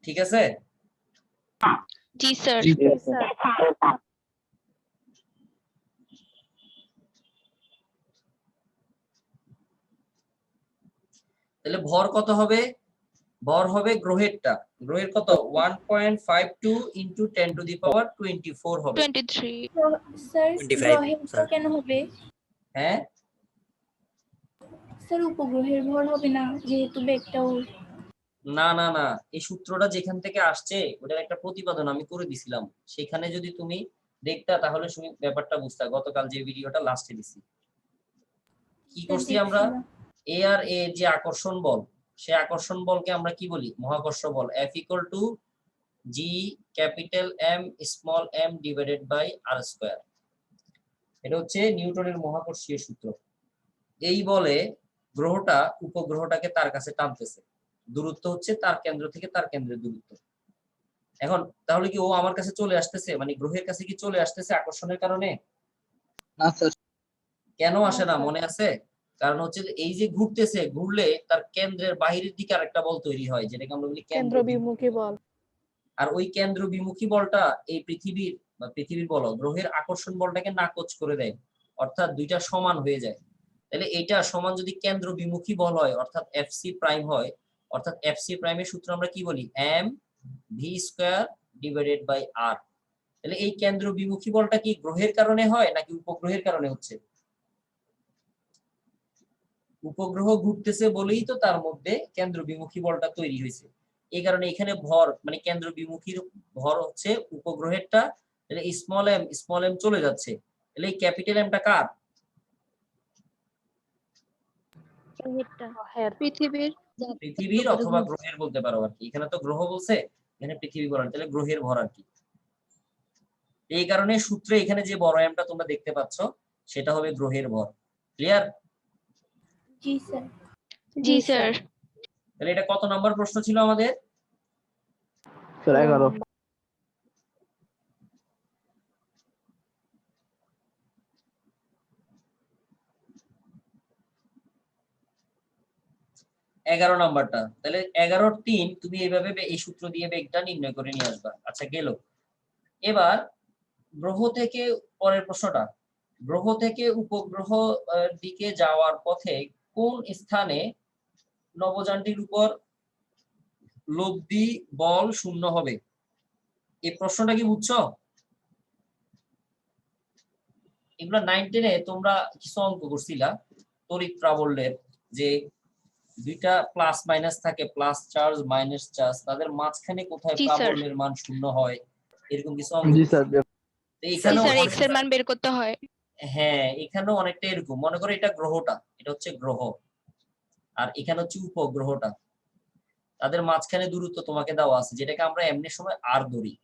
ঠিক আছে? জি স্যার। তাহলে ভর কত হবে? ভর হবে গ্রহেরটা। গ্রহের কত? 1.52 ইন্টু 10⁻24 হবে। 23। স্যার 25 গ্রহের ভর স্যার। কেন হবে? হ্যাঁ, স্যার উপগ্রহের ভর হবে না, যেহেতু বেগটাও না না না, এই সূত্রটা যেখান থেকে আসছে ওটার একটা প্রতিপাদন আমি করে দিছিলাম। সেখানে যদি তুমি দেখতা তাহলে তুমি ব্যাপারটা বুঝতা। গতকাল যে ভিডিওটা লাস্টে দিছি, কি করছি আমরা? এ আর এ যে আকর্ষণ বল, সেই আকর্ষণ বলকে আমরা কি বলি? মহাকর্ষ বল। F = G_M r²। এটা হচ্ছে নিউটনের মহাকর্ষীয় সূত্র। এই বলে গ্রহটা উপগ্রহটাকে তার কাছে টানতেছে, দূরত্ব হচ্ছে তার কেন্দ্র থেকে তার কেন্দ্রের দূরত্ব। এখন তাহলে কি ও আমার কাছে চলে আসতেছে, মানে গ্রহের কাছে কি চলে আসতেছে আকর্ষণের কারণে? না স্যার। কেন না, আসে না স্যার। মনে আছে? কারণ হচ্ছে যে এই যে ঘুরতেছে, ঘুরলে তার কেন্দ্রের বাহিরের দিকে আরেকটা বল তৈরি হয়, যেটাকে আমরা বলি কেন্দ্র বিমুখী বল। আর ওই কেন্দ্র বিমুখী বলটা এই পৃথিবীর বল গ্রহের আকর্ষণ বলটাকে নাকচ করে দেয়, অর্থাৎ দুইটা সমান হয়ে যায়। তাহলে এটা সমান যদি কেন্দ্র বিমুখী বল হয়, অর্থাৎ এফসি প্রাইম হয়, অর্থাৎ এফসি প্রাইমের সূত্র আমরা কি বলি, M V square divided by R. তাহলে এই কেন্দ্র বিমুখী বলটা কি গ্রহের কারণে হয় নাকি উপগ্রহের কারণে হচ্ছে? উপগ্রহ ঘুরতেছে বলেই তো তার মধ্যে কেন্দ্র বিমুখী বলটা তৈরি হয়েছে। এই কারণে এখানে ভর মানে কেন্দ্র বিমুখী ভর হচ্ছে উপগ্রহেরটা, তাহলে স্মল এম চলে যাচ্ছে। তাহলে এই ক্যাপিটাল এমটা কার? পৃথিবীর অথবা গ্রহের বলতে পারো আর কি। এখানে তো গ্রহ বলছে, এখানে পৃথিবী বলেন, তাহলে গ্রহের ভর আর কি। এই কারণে সূত্রে এখানে যে বড় এমটা তোমরা দেখতে পাচ্ছ সেটা হবে গ্রহের ভর। ক্লিয়ার? জি স্যার। জি স্যার। তাহলে এটা কত নাম্বার প্রশ্ন ছিল আমাদের? স্যার 11। 11 নাম্বারটা। তাহলে 11-3 তুমি এইভাবে এই সূত্র দিয়ে বেগটা নির্ণয় করে নিয়ে আসবা। আচ্ছা গেল। এবার গ্রহ থেকে পরের প্রশ্নটা, গ্রহ থেকে উপগ্রহ দিকে যাওয়ার পথে কোন স্থানে নবযানটির উপর লব্ধি বল শূন্য হবে? এই প্রশ্নটা কি বুঝছো? এগুলো 9-10-এ তোমরা কিছু অঙ্ক করছিলা তড়িৎ প্রাবল্যের, যে দুইটা প্লাস মাইনাস থাকে, প্লাস চার্জ মাইনাস চার্জ, তাদের মাঝখানে কোথায় জি স্যার। প্রাবল্যের মান শূন্য হয়, এরকম কিছু অঙ্ক। জি স্যার। তো জি এখানেও স্যার, এক্স এর মান বের করতে হয়। হ্যাঁ, এখানেও অনেকটা এরকম। মনে করো এটা গ্রহটা, এটা হচ্ছে গ্রহ, আর এখানে হচ্ছে উপগ্রহটা, তাদের মাঝখানে দূরত্ব তোমাকে দেওয়া আছে, যেটাকে আমরা এমনি সময় আর ধরি।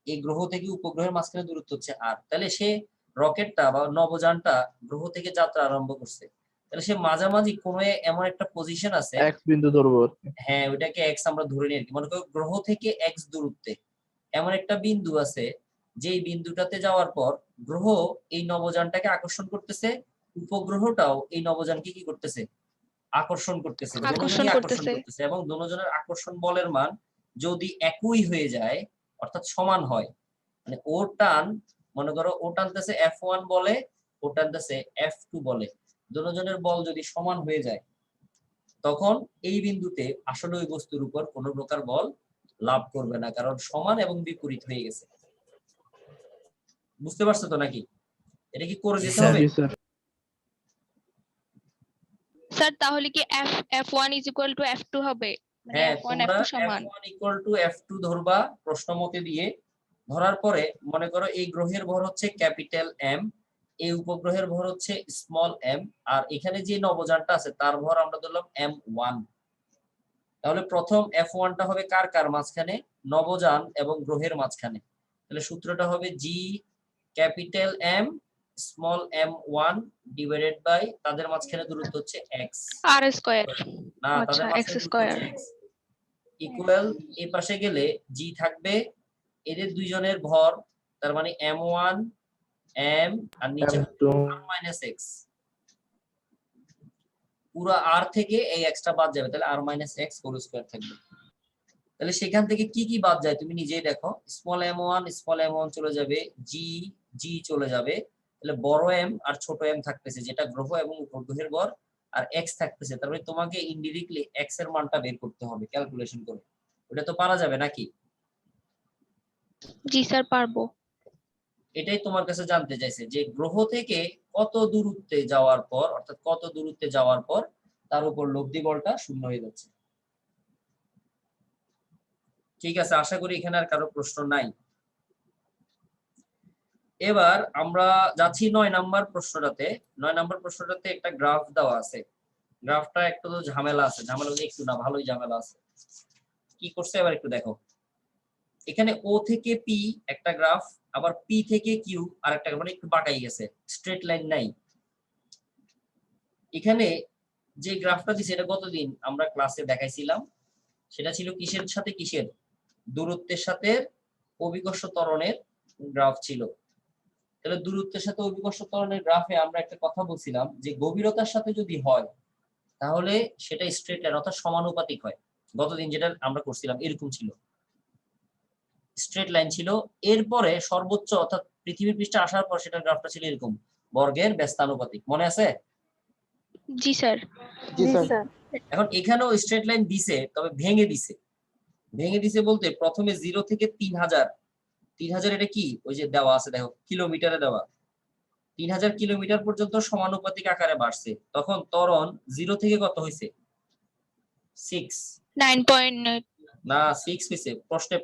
এই গ্রহ থেকে উপগ্রহের মাঝখানে দূরত্ব হচ্ছে আর। তাহলে সে রকেটটা বা নবযানটা গ্রহ থেকে যাত্রা আরম্ভ করছে, তাহলে সে মাঝামাঝি কোনো এমন একটা পজিশন আছে, এক্স বিন্দু ধরবো। হ্যাঁ ওইটাকে এক্স আমরা ধরে নিই আর কি। মনে করো গ্রহ থেকে এক্স দূরত্বে এমন একটা বিন্দু আছে, যেই বিন্দুটাতে যাওয়ার পর গ্রহ এই নবযানটাকে আকর্ষণ করতেছে, উপগ্রহটাও এই নবযানকে কি করতেছে, আকর্ষণ করতেছে, আকর্ষণ দুজনেই আকর্ষণ করতেছে। করতেছে। এবং দুজনের আকর্ষণ বলের মান যদি একই হয়ে যায়, অর্থাৎ সমান হয়, মানে ও টান, মনে করো ও টানতেছে F1 বলে, ও টানতেছে F2 বলে, দুজনের বল যদি সমান হয়ে যায়, তখন এই বিন্দুতে আসলে ওই বস্তুর উপর কোনো প্রকার বল লাভ করবে না, কারণ সমান এবং বিপরীত হয়ে গেছে। বুঝতে পারছো তো নাকি? এটা কি করে জি দিতে স্যার। হবে? জি স্যার। স্যার তাহলে কি F1 is equal to F2 হবে, মানে হ্যাঁ, F1 তোমরা F2 সমান? F1 equal to F2 ধরবা প্রশ্ন মতে দিয়ে। ধরার পরে মনে করো এই গ্রহের ভর হচ্ছে ক্যাপিটাল এম, এই উপগ্রহের ভর হচ্ছে স্মল এম, আর এখানে যে নবযানটা আছে তার ভর আমরা ধরলাম M1। তাহলে প্রথম F1টা হবে কার কার মাঝখানে, নবযান এবং গ্রহের মাঝখানে। তাহলে সূত্রটা হবে G capital M small M1 divided by তাদের মাঝখানে দূরত্ব হচ্ছে x। আর স্কয়ার। না, আচ্ছা, তাদের এক্স মাঝখানে দূরত্ব স্কয়ার। হচ্ছে x ইকুয়াল, এই পাশে গেলে জি থাকবে, এদের দুইজনের ভর, তার মানে M1 M আর নিচে M2 মাইনাস x। পুরো আর থেকে এই এক্সটা বাদ যাবে, তাহলে আর মাইনাস এক্স হোল স্কয়ার থাকবে। তাহলে সেখান থেকে কি কি বাদ যায় তুমি নিজেই দেখো, স্মল m1 চলে যাবে, জি জি চলে যাবে, তাহলে বড় এম আর ছোট এম থাকতেছে, যেটা গ্রহ এবং উপগ্রহের ভর, আর এক্স থাকতেছে। তারপরে তোমাকে ইনডিরেক্টলি এক্স এর মানটা বের করতে হবে ক্যালকুলেশন করে। ওটা তো পারা যাবে নাকি? জি স্যার, পারবো। এটাই তোমার কাছে জানতে চাইছে, যে গ্রহ থেকে কত দূরত্বে যাওয়ার পর, অর্থাৎ কত দূরত্বে যাওয়ার পর তার উপর লব্ধি বলটা শূন্য হয়ে যাচ্ছে। ঠিক আছে, আশা করি এখানে আর কারো প্রশ্ন নাই। এবার আমরা যাচ্ছি 9 নাম্বার প্রশ্নটাতে। 9 নাম্বার প্রশ্নটাতে একটা গ্রাফ দেওয়া আছে। গ্রাফটা একটু তো ঝামেলা আছে, ঝামেলা একটু না, ভালোই ঝামেলা আছে। কি করছে এবার একটু দেখো। এখানে ও থেকে পি একটা গ্রাফ, আবার পি থেকে কিউ আরেকটা, মানে একটু বাঁকাই গেছে, স্ট্রেট লাইন নাই। এখানে যে গ্রাফটা দিছে এটা কতদিন আমরা ক্লাসে দেখাইছিলাম, সেটা ছিল কিসের সাথে কিসের, দূরত্বের সাথে অভিকর্ষ ত্বরণের গ্রাফ ছিল। তাহলে দূরত্বের সাথে অভিকর্ষ ত্বরণের গ্রাফে আমরা একটা কথা বলছিলাম যে গভীরতার সাথে যদি হয় তাহলে সেটা স্ট্রেট লাইন অর্থাৎ সমানুপাতিক হয়। গতদিন যেটা আমরা করছিলাম এরকম ছিল, স্ট্রেট লাইন ছিল। এরপরে সর্বোচ্চ অর্থাৎ পৃথিবীর পৃষ্ঠে আসার পর সেটার গ্রাফটা ছিল এরকম বর্গের ব্যস্তানুপাতিক, মনে আছে? জি স্যার। জি স্যার। এখন এখানেও স্ট্রেট লাইন দিছে, তবে ভেঙে দিছে। ভেঙে দিছে বলতে প্রথমে 0 থেকে 3000, 3000 এটা কি ওই যে দেওয়া আছে দেখো কিলোমিটারে দেওয়া, 3000 কিলোমিটার পর্যন্ত সমানুপাতিক আকারে বাড়ছে। তখন ত্বরণ 0 থেকে কত হয়েছে, 6 9.8। না 6 হয়েছে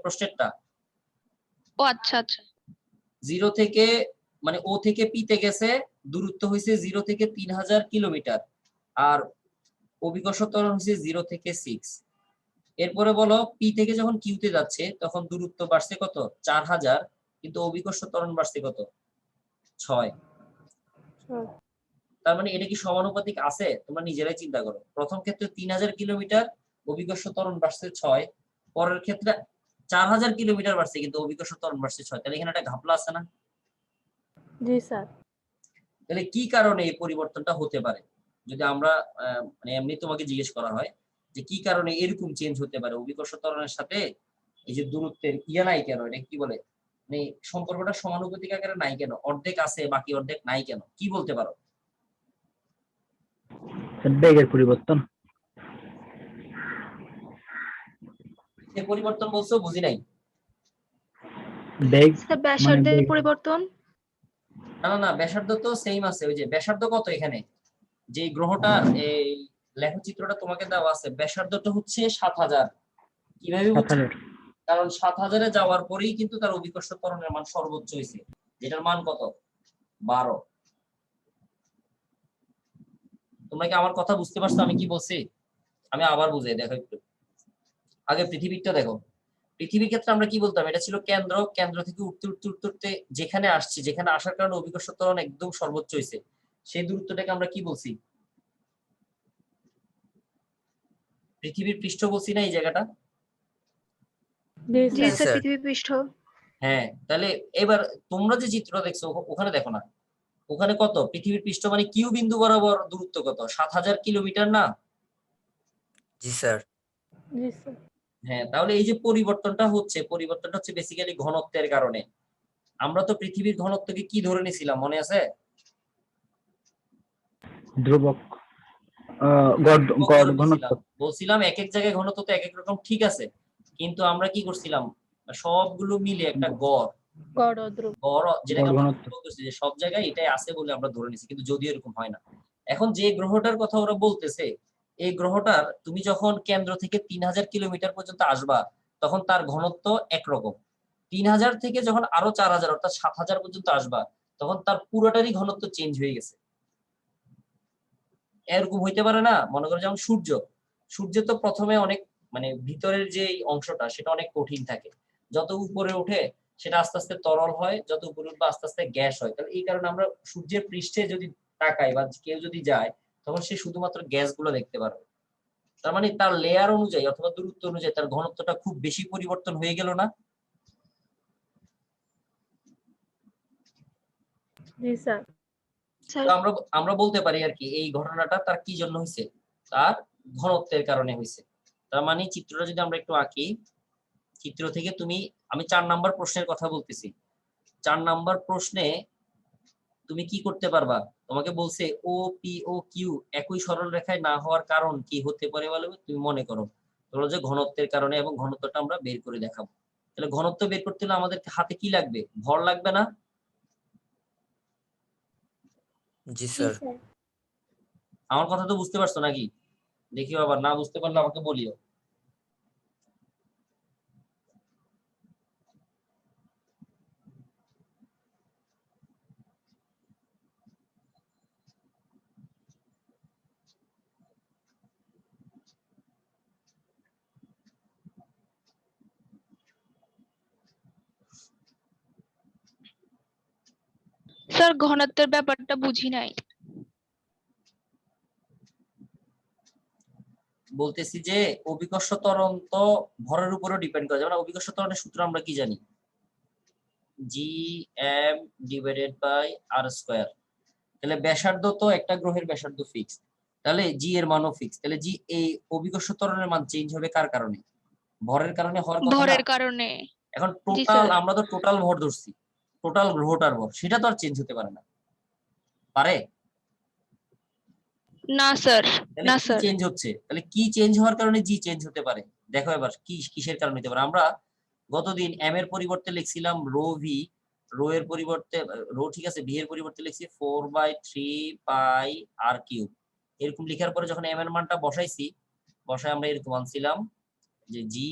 প্রশ্নেরটা। ও আচ্ছা আচ্ছা। 0 থেকে মানে ও থেকে পি তে গেছে, দূরত্ব হয়েছে 0 থেকে 3000 কিলোমিটার, আর অভিকর্ষ ত্বরণ হয়েছে 0 থেকে 6। এরপরে বলো পি থেকে যখন কিউতে যাচ্ছে তখন দূরত্ব বাড়ছে কত, 4000, কিন্তু অভিকর্ষ ত্বরণ বাড়ছে কত, 6। তার মানে এটা কি সমানুপাতিক আছে? তোমরা নিজেরাই চিন্তা করো। প্রথম ক্ষেত্রে 3000 কিলোমিটার, অভিকর্ষ ত্বরণ বাড়ছে 6, পরের ক্ষেত্রে 4000 কিলোমিটার বাড়ছে কিন্তু অভিকর্ষ ত্বরণ বাড়ছে 6। তাহলে এখানে একটা ঘাপলা আছে না? জি স্যার। তাহলে কি কারণে এই পরিবর্তনটা হতে পারে? যদি আমরা মানে এমনি তোমাকে জিজ্ঞেস করা হয় যে কি কারণে এরকম চেঞ্জ হতে পারে, অভিকর্ষ ত্বরণের সাথে এই যে দূরত্বের নাই কেন, এটা কি বলে মানে সম্পর্কটা সমানুপাতিক আকারে নাই কেন, অর্ধেক আছে বাকি অর্ধেক নাই কেন, কি বলতে পারো? বেগের পরিবর্তন। যে পরিবর্তন বলছো বুঝি নাই। বেগ স্যার মানে ব্যাসার্ধের বেগ। পরিবর্তন। না না না, ব্যাসার্ধ তো সেম আছে। ওই যে ব্যাসার্ধ কত এখানে, যে গ্রহটা এই লেখচিত্রটা তোমাকে দেওয়া আছে, ব্যাসার্ধটা হচ্ছে 7000। কিভাবে বুঝছো? 7000। কারণ 7000-এ যাওয়ার পরেই কিন্তু তার অভিকর্ষ ত্বরণের মান সর্বোচ্চ হয়েছে, যেটার মান কত, 12। তোমরা কি আমার কথা বুঝতে পারছো আমি কি বলছি? আমি আবার বুঝাই দেখো একটু। আগে পৃথিবীরটা দেখো। পৃথিবীর ক্ষেত্রে আমরা কি বলতাম, এটা ছিল কেন্দ্র, কেন্দ্র থেকে উঠতে উঠতে উঠতে উঠতে যেখানে আসছে, যেখানে আসার কারণে অভিকর্ষ ত্বরণ একদম সর্বোচ্চ হয়েছে, সেই দূরত্বটাকে আমরা কি বলছি, পৃথিবীর পৃষ্ঠ বলছি না এই জায়গাটা? জি জি স্যার। Sir sir. পৃথিবী পৃষ্ঠ। হ্যাঁ, তাহলে এবার তোমরা যে চিত্র দেখছো ওখানে দেখো না, ওখানে কত পৃথিবীর পৃষ্ঠ মানে কিউ বিন্দু বরাবর দূরত্ব কত, 7000 কিলোমিটার না? জি স্যার। জি স্যার। হ্যাঁ, তাহলে এই যে পরিবর্তনটা হচ্ছে বেসিক্যালি ঘনত্বের কারণে। আমরা তো পৃথিবীর ঘনত্বকে কি ধরে নিয়েছিলাম মনে আছে? ধ্রুবক। গড় গড় ঘনত্ব। বলছিলাম এক এক জায়গায় ঘনত্ব তো এক এক রকম, ঠিক আছে, কিন্তু আমরা কি করছিলাম, সবগুলো মিলে একটা গড়, গড় ধ্রুব। গড় যেটাকে গড় আমরা ঘনত্ব। বলতেছি যে সব জায়গায় এটাই আছে বলে আমরা ধরে নিছি, কিন্তু যদিও এরকম হয় না। এখন যে গ্রহটার কথা ওরা বলতেছে, এই গ্রহটার তুমি যখন কেন্দ্র থেকে 3000 কিলোমিটার পর্যন্ত আসবা তখন তার ঘনত্ব একরকম। 3000 থেকে যখন আরো 4000 অর্থাৎ 7000 পর্যন্ত আসবা তখন তার পুরোটারই ঘনত্ব চেঞ্জ হয়ে গেছে। এরকম হইতে পারে না? মনে করো যেমন সূর্য, সূর্য তো প্রথমে অনেক মানে ভিতরের যে অংশটা সেটা অনেক কঠিন থাকে, যত উপরে ওঠে সেটা আস্তে আস্তে তরল হয়, যত উপরে উঠবে আস্তে আস্তে গ্যাস হয়। তাহলে এই কারণে আমরা সূর্যের পৃষ্ঠে যদি তাকাই বা কেউ যদি যায় তখন সে শুধুমাত্র গ্যাস গুলো দেখতে পারবে। তার মানে তার লেয়ার অনুযায়ী অথবা দূরত্ব অনুযায়ী তার ঘনত্বটা খুব বেশি পরিবর্তন হয়ে গেল না? জি স্যার। স্যার তো আমরা আমরা বলতে পারি আর কি এই ঘটনাটা তার কি জন্য হয়েছে, তার ঘনত্বের কারণে হয়েছে। তার মানে চিত্রটা যদি আমরা একটু আঁকি, চিত্র থেকে আমি 4 নাম্বার প্রশ্নের কথা বলতেছি। 4 নাম্বার প্রশ্নে তুমি কি করতে পারবা, তোমাকে বলছে ও পি ও কিউ একই সরল রেখায় না হওয়ার কারণ কি হতে পারে বলে তুমি মনে করো। ধরো যে ঘনত্বের কারণে, এবং ঘনত্বটা আমরা বের করে দেখাবো। তাহলে ঘনত্ব বের করতে হলে আমাদের হাতে কি লাগবে, ভর লাগবে না? জি জি স্যার। স্যার। আমার কথা তো বুঝতে পারছো নাকি? দেখিও, আবার না বুঝতে পারলে আমাকে বলিও। স্যার ঘনত্বের ব্যাপারটা বুঝি নাই। বলতেছি যে অভিকর্ষ ত্বরণ তো ভরের উপরও ডিপেন্ড করে, যেমন অভিকর্ষ ত্বরণের সূত্র আমরা কি জানি, gm divided by R square. তাহলে ব্যাসার্ধ তো একটা গ্রহের ব্যাসার্ধ ফিক্স, তাহলে জি এর মানও ফিক্স। তাহলে জি এই অভিকর্ষ ত্বরণের মান চেঞ্জ হবে কার কারণে? ভরের কারণে হওয়ার কথা না? ভরের কারণে। এখন জি টোটাল, স্যার। আমরা তো টোটাল ভর ধরছি, টোটাল গ্রহটার ভর, সেটা তো আর চেঞ্জ হতে পারে না, পারে? না স্যার, তাহলে না কি স্যার। চেঞ্জ হচ্ছে? তাহলে কি চেঞ্জ হওয়ার কারণে জি চেঞ্জ হতে পারে? দেখো এবার কি কিসের কারণে হতে পারে। আমরা গতদিন এম এর পরিবর্তে লিখছিলাম রো ভি, রো এর পরিবর্তে রো, ঠিক আছে, ভি এর পরিবর্তে লিখছি 4/3 পাই আর কিউব। এরকম লেখার পরে যখন এম এর মানটা বসাইছি, বসায় আমরা এরকম আনছিলাম যে জি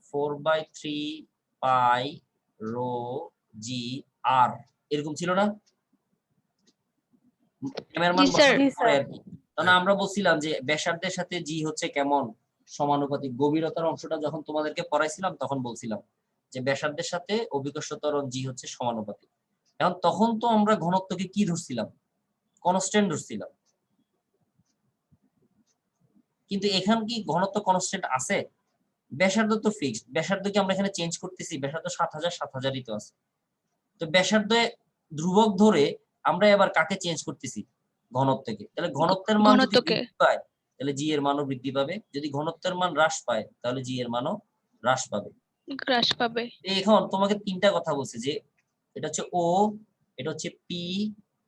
4/3 পাই রো জি আর, এরকম ছিল না? এম এর মান জি স্যার। বসানোর জি পরে স্যার। আর কি, তখন আমরা বলছিলাম যে ব্যাসার্ধের সাথে জি হচ্ছে কেমন সমানুপাতিক। গভীরতার অংশটা যখন তোমাদেরকে পড়াইছিলাম তখন বলছিলাম যে ব্যাসার্ধের সাথে অভিকর্ষ ত্বরণ জি হচ্ছে সমানুপাতিক। এখন তখন তো আমরা ঘনত্বকে কি ধরছিলাম? কনস্ট্যান্ট ধরছিলাম। কিন্তু এখান কি ঘনত্ব কনস্ট্যান্ট আছে? ব্যাসার্ধ তো ফিক্সড, ব্যাসার্ধকে আমরা এখানে চেঞ্জ করতেছি, ব্যাসার্ধ 7000 7000ই তো আছে। তো ব্যাসার্ধে ধ্রুবক ধরে আমরা এবার কাকে চেঞ্জ করতেছি? ঘনত্বকে। তাহলে ঘনত্বের মান যদি ঘনত্বকে। বৃদ্ধি পায় তাহলে জি এর মানও বৃদ্ধি পাবে, যদি ঘনত্বের মান হ্রাস পায় তাহলে জি এর মানও হ্রাস পাবে। গ্রাস পাবে। এখন তোমাকে তিনটা কথা বলছে যে এটা হচ্ছে ও, এটা হচ্ছে পি,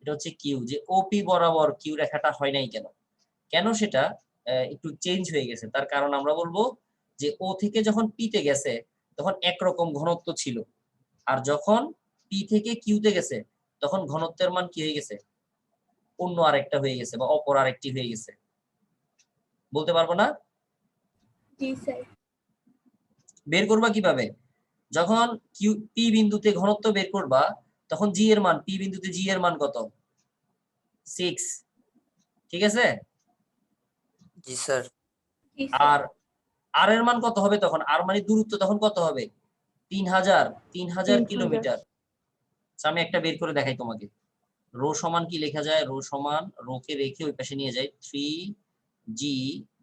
এটা হচ্ছে কিউ, যে ও পি বরাবর কিউ রেখাটা হয় নাই কেন? কেন সেটা একটু চেঞ্জ হয়ে গেছে, তার কারণ আমরা বলবো যে ও থেকে যখন পি তে গেছে তখন একরকম ঘনত্ব ছিল, আর যখন পি থেকে কিউতে গেছে তখন ঘনত্বের মান কি হয়ে গেছে? অন্য আরেকটা হয়ে গেছে বা অপর আরেকটি হয়ে গেছে। বলতে পারবো না? জি স্যার। বের করবা কিভাবে? যখন কিউ পি বিন্দুতে ঘনত্ব বের করবা তখন জি এর মান, পি বিন্দুতে জি এর মান কত? 6, ঠিক আছে? জি স্যার। জি স্যার। আর আর এর মান কত হবে তখন? আর মানে দূরত্ব তখন কত হবে? 3000 3000 কিলোমিটার। আচ্ছা, আমি একটা বের করে দেখাই তোমাকে। রো সমান কি লেখা যায়? রো সমান, রো কে রেখে ওই পাশে নিয়ে যাই, 3g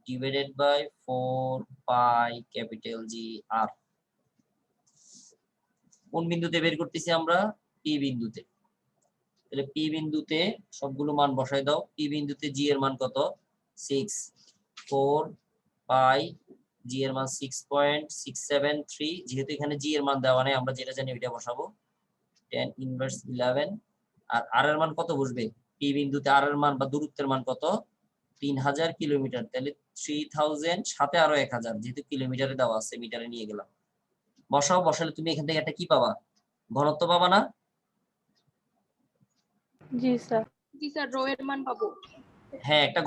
divided by 4 pi capital G R. কোন বিন্দুতে বের করতেছি আমরা? পি বিন্দুতে। তাহলে পি বিন্দুতে সবগুলো মান বসাই দাও। পি বিন্দুতে জি এর মান কত? 6, 4 পাই, জি এর মান 6.673। যেহেতু এখানে জি এর মান দেওয়া নেই, আমরা যেটা জানি ওইটা বসাবো, 10 ইনভার্স 11। আর আর এর মান কত বসবে? পি বিন্দুতে আর এর মান বা দূরত্বের মান কত? 3000 কিলোমিটার। তাহলে 3000 সাথে আরো 1000, যেহেতু কিলোমিটারে দেওয়া আছে মিটারে নিয়ে গেলাম। বসাও, বসালে তুমি এখান থেকে একটা কি পাবা? ঘনত্ব পাবা না? জি স্যার। জি স্যার, রো এর মান পাবো। হ্যাঁ, একটা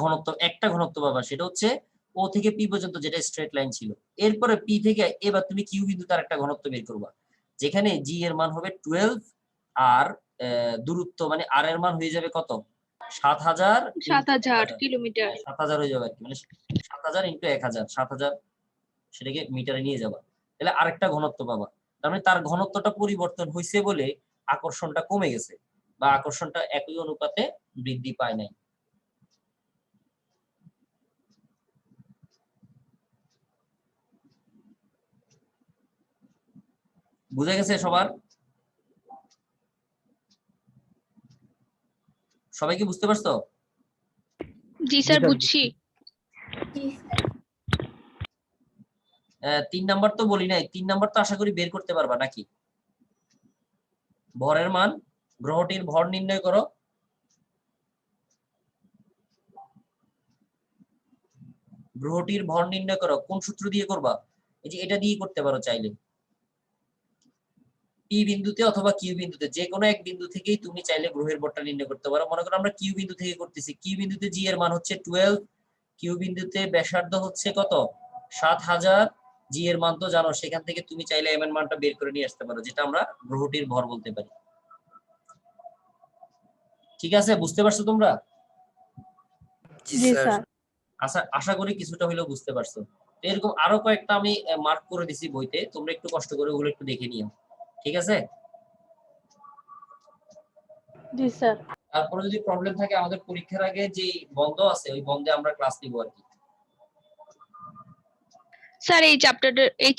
ঘনত্ব পাবা, সেটা হচ্ছে ও থেকে পি পর্যন্ত, যেটা স্ট্রেট লাইন ছিল। এরপরে পি থেকে এবার তুমি কিউ বিন্দু তার একটা ঘনত্ব বের করবা, যেখানে জি এর মান হবে 12 আর দূরত্ব মানে আর এর মান হয়ে যাবে কত? 7000 7000 কিলোমিটার। 7000 হয়ে যাবে আর কি, মানে 7000 ইন্টু 1000, 7000 সেটাকে মিটারে নিয়ে যাবা। তাহলে আরেকটা ঘনত্ব পাবা। তার মানে তার ঘনত্বটা পরিবর্তন হয়েছে বলে আকর্ষণটা কমে গেছে, বা আকর্ষণটা একই অনুপাতে বৃদ্ধি পায় নাই। বুঝা গেছে সবার? সবাই কি বুঝতে পারছো? জি স্যার, বুঝছি। জি স্যার। 3 নাম্বার তো বলি নাই, 3 নাম্বার তো আশা করি বের করতে পারবা নাকি? ভরের মান, গ্রহটির ভর নির্ণয় করো। গ্রহটির ভর নির্ণয় করো, কোন সূত্র দিয়ে করবা? এই যে এটা দিয়ে করতে পারো চাইলে। পি বিন্দুতে অথবা কিউ বিন্দুতে, যে কোনো এক বিন্দু থেকেই তুমি চাইলে গ্রহের ভরটা নির্ণয় করতে পারো। মনে করো আমরা কিউ বিন্দু থেকে করতেছি, কিউ বিন্দুতে জি এর মান হচ্ছে 12, কিউ বিন্দুতে ব্যাসার্ধ হচ্ছে কত? 7000। জি এর মান তো জানো, সেখান থেকে তুমি চাইলে এম এর মানটা বের করে নিয়ে আসতে পারো, যেটা আমরা গ্রহটির ভর বলতে পারি। ঠিক আছে, বুঝতে পারছো তোমরা? জি জি স্যার। স্যার। আশা করি কিছুটা হলেও বুঝতে পারছো। এরকম আরো কয়েকটা আমি মার্ক করে দিছি বইতে, তোমরা একটু কষ্ট করে ওগুলো একটু দেখে নিও, ঠিক আছে? জি স্যার। তারপরে যদি প্রবলেম থাকে আমাদের পরীক্ষার আগে যে বন্ধ আছে ওই বন্ধে আমরা ক্লাস নিব আর কি। স্যার এই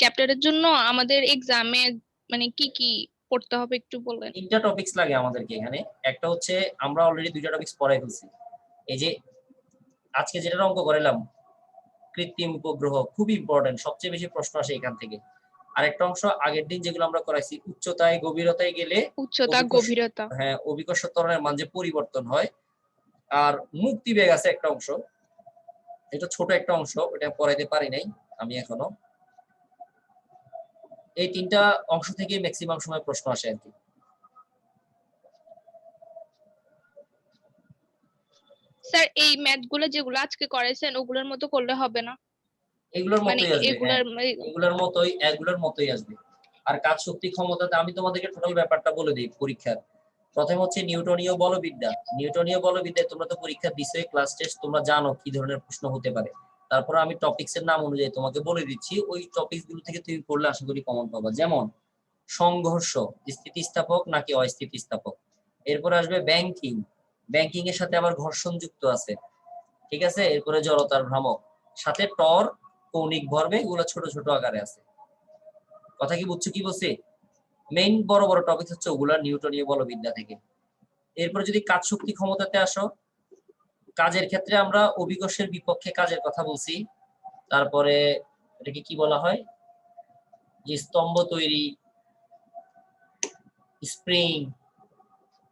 চ্যাপ্টারের জন্য আমাদের এক্সামে মানে কি কি পড়তে হবে একটু বলেন। 3টা টপিকস লাগে আমাদেরকে এখানে। একটা হচ্ছে আমরা অলরেডি 2টা টপিকস পড়াই ফেলছি, এই যে আজকে যেটা অঙ্ক করাইলাম কৃত্রিম উপগ্রহ, খুব ইম্পর্টেন্ট, সবচেয়ে বেশি প্রশ্ন আসে এখান থেকে। আরেকটা অংশ আগের দিন যেগুলো আমরা করাইছি, উচ্চতায় গভীরতায় গেলে উচ্চতা অভিকর্ষ- গভীরতা। হ্যাঁ অভিকর্ষ ত্বরণের মান যে পরিবর্তন হয়। আর মুক্তিবেগ আছে একটা অংশ, এটা ছোট একটা অংশ, ওটা পড়াইতে পারি নাই আমি এখনো। এই 3টা অংশ থেকে ম্যাক্সিমাম সময় প্রশ্ন আসে আর কি। স্যার এই ম্যাথ গুলো যেগুলো আজকে করাইছেন ওগুলোর মতো করলে হবে না? এগুলোর মানে মতোই আসবে, এগুলার এগুলোর মতোই আসবে। আর কাজ শক্তি ক্ষমতাতে আমি তোমাদেরকে টোটাল ব্যাপারটা বলে দিই পরীক্ষার। প্রথম হচ্ছে নিউটনীয় বলবিদ্যা। নিউটনীয় বলবিদ্যায় তোমরা তো পরীক্ষা দিছোই, ক্লাস টেস্ট, তোমরা জানো কি ধরনের প্রশ্ন হতে পারে। তারপর আমি টপিকস এর নাম অনুযায়ী তোমাকে বলে দিচ্ছি, ওই টপিকস গুলো থেকে তুমি পড়লে আশা করি কমন পাবা। যেমন সংঘর্ষ স্থিতিস্থাপক নাকি অস্থিতিস্থাপক। এরপর আসবে ব্যাংকিং, ব্যাংকিং এর সাথে আবার ঘর্ষণ যুক্ত আছে, ঠিক আছে। এরপরে জড়তার ভ্রামক, সাথে টর, কৌণিক ভরবেগ, এগুলো ছোট ছোট আকারে আছে। কথা কি বুঝছো কি বলছি? মেইন বড় বড় টপিক হচ্ছে ওগুলা নিউটনীয় বলবিদ্যা থেকে। এরপরে যদি কাজ শক্তি ক্ষমতাতে আসো, কাজের ক্ষেত্রে আমরা অভিকর্ষের বিপক্ষে কাজের কথা বলছি। তারপরে এটাকে কি বলা হয়, যে স্তম্ভ তৈরি, স্প্রিং।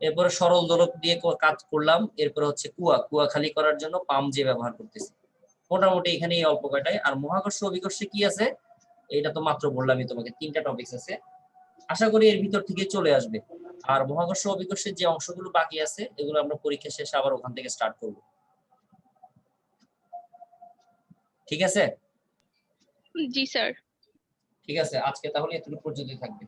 এরপরে সরল দোলক দিয়ে কাজ করলাম। এরপরে হচ্ছে কুয়া খালি করার জন্য পাম্প যে ব্যবহার করতেছি। মোটামুটি এখানে এই অল্প কয়টাই। আর মহাকর্ষ অভিকর্ষে কি আছে এটা তো মাত্র বললামই তোমাকে, 3টা টপিকস আছে, আশা করি এর ভিতর থেকে চলে আসবে। আর মহাকর্ষ অভিকর্ষের যে অংশগুলো বাকি আছে এগুলো আমরা পরীক্ষা শেষে আবার ওখান থেকে স্টার্ট করব, ঠিক আছে? জি স্যার। ঠিক আছে, আজকে তাহলে এতটুকু পর্যন্তই থাকবে।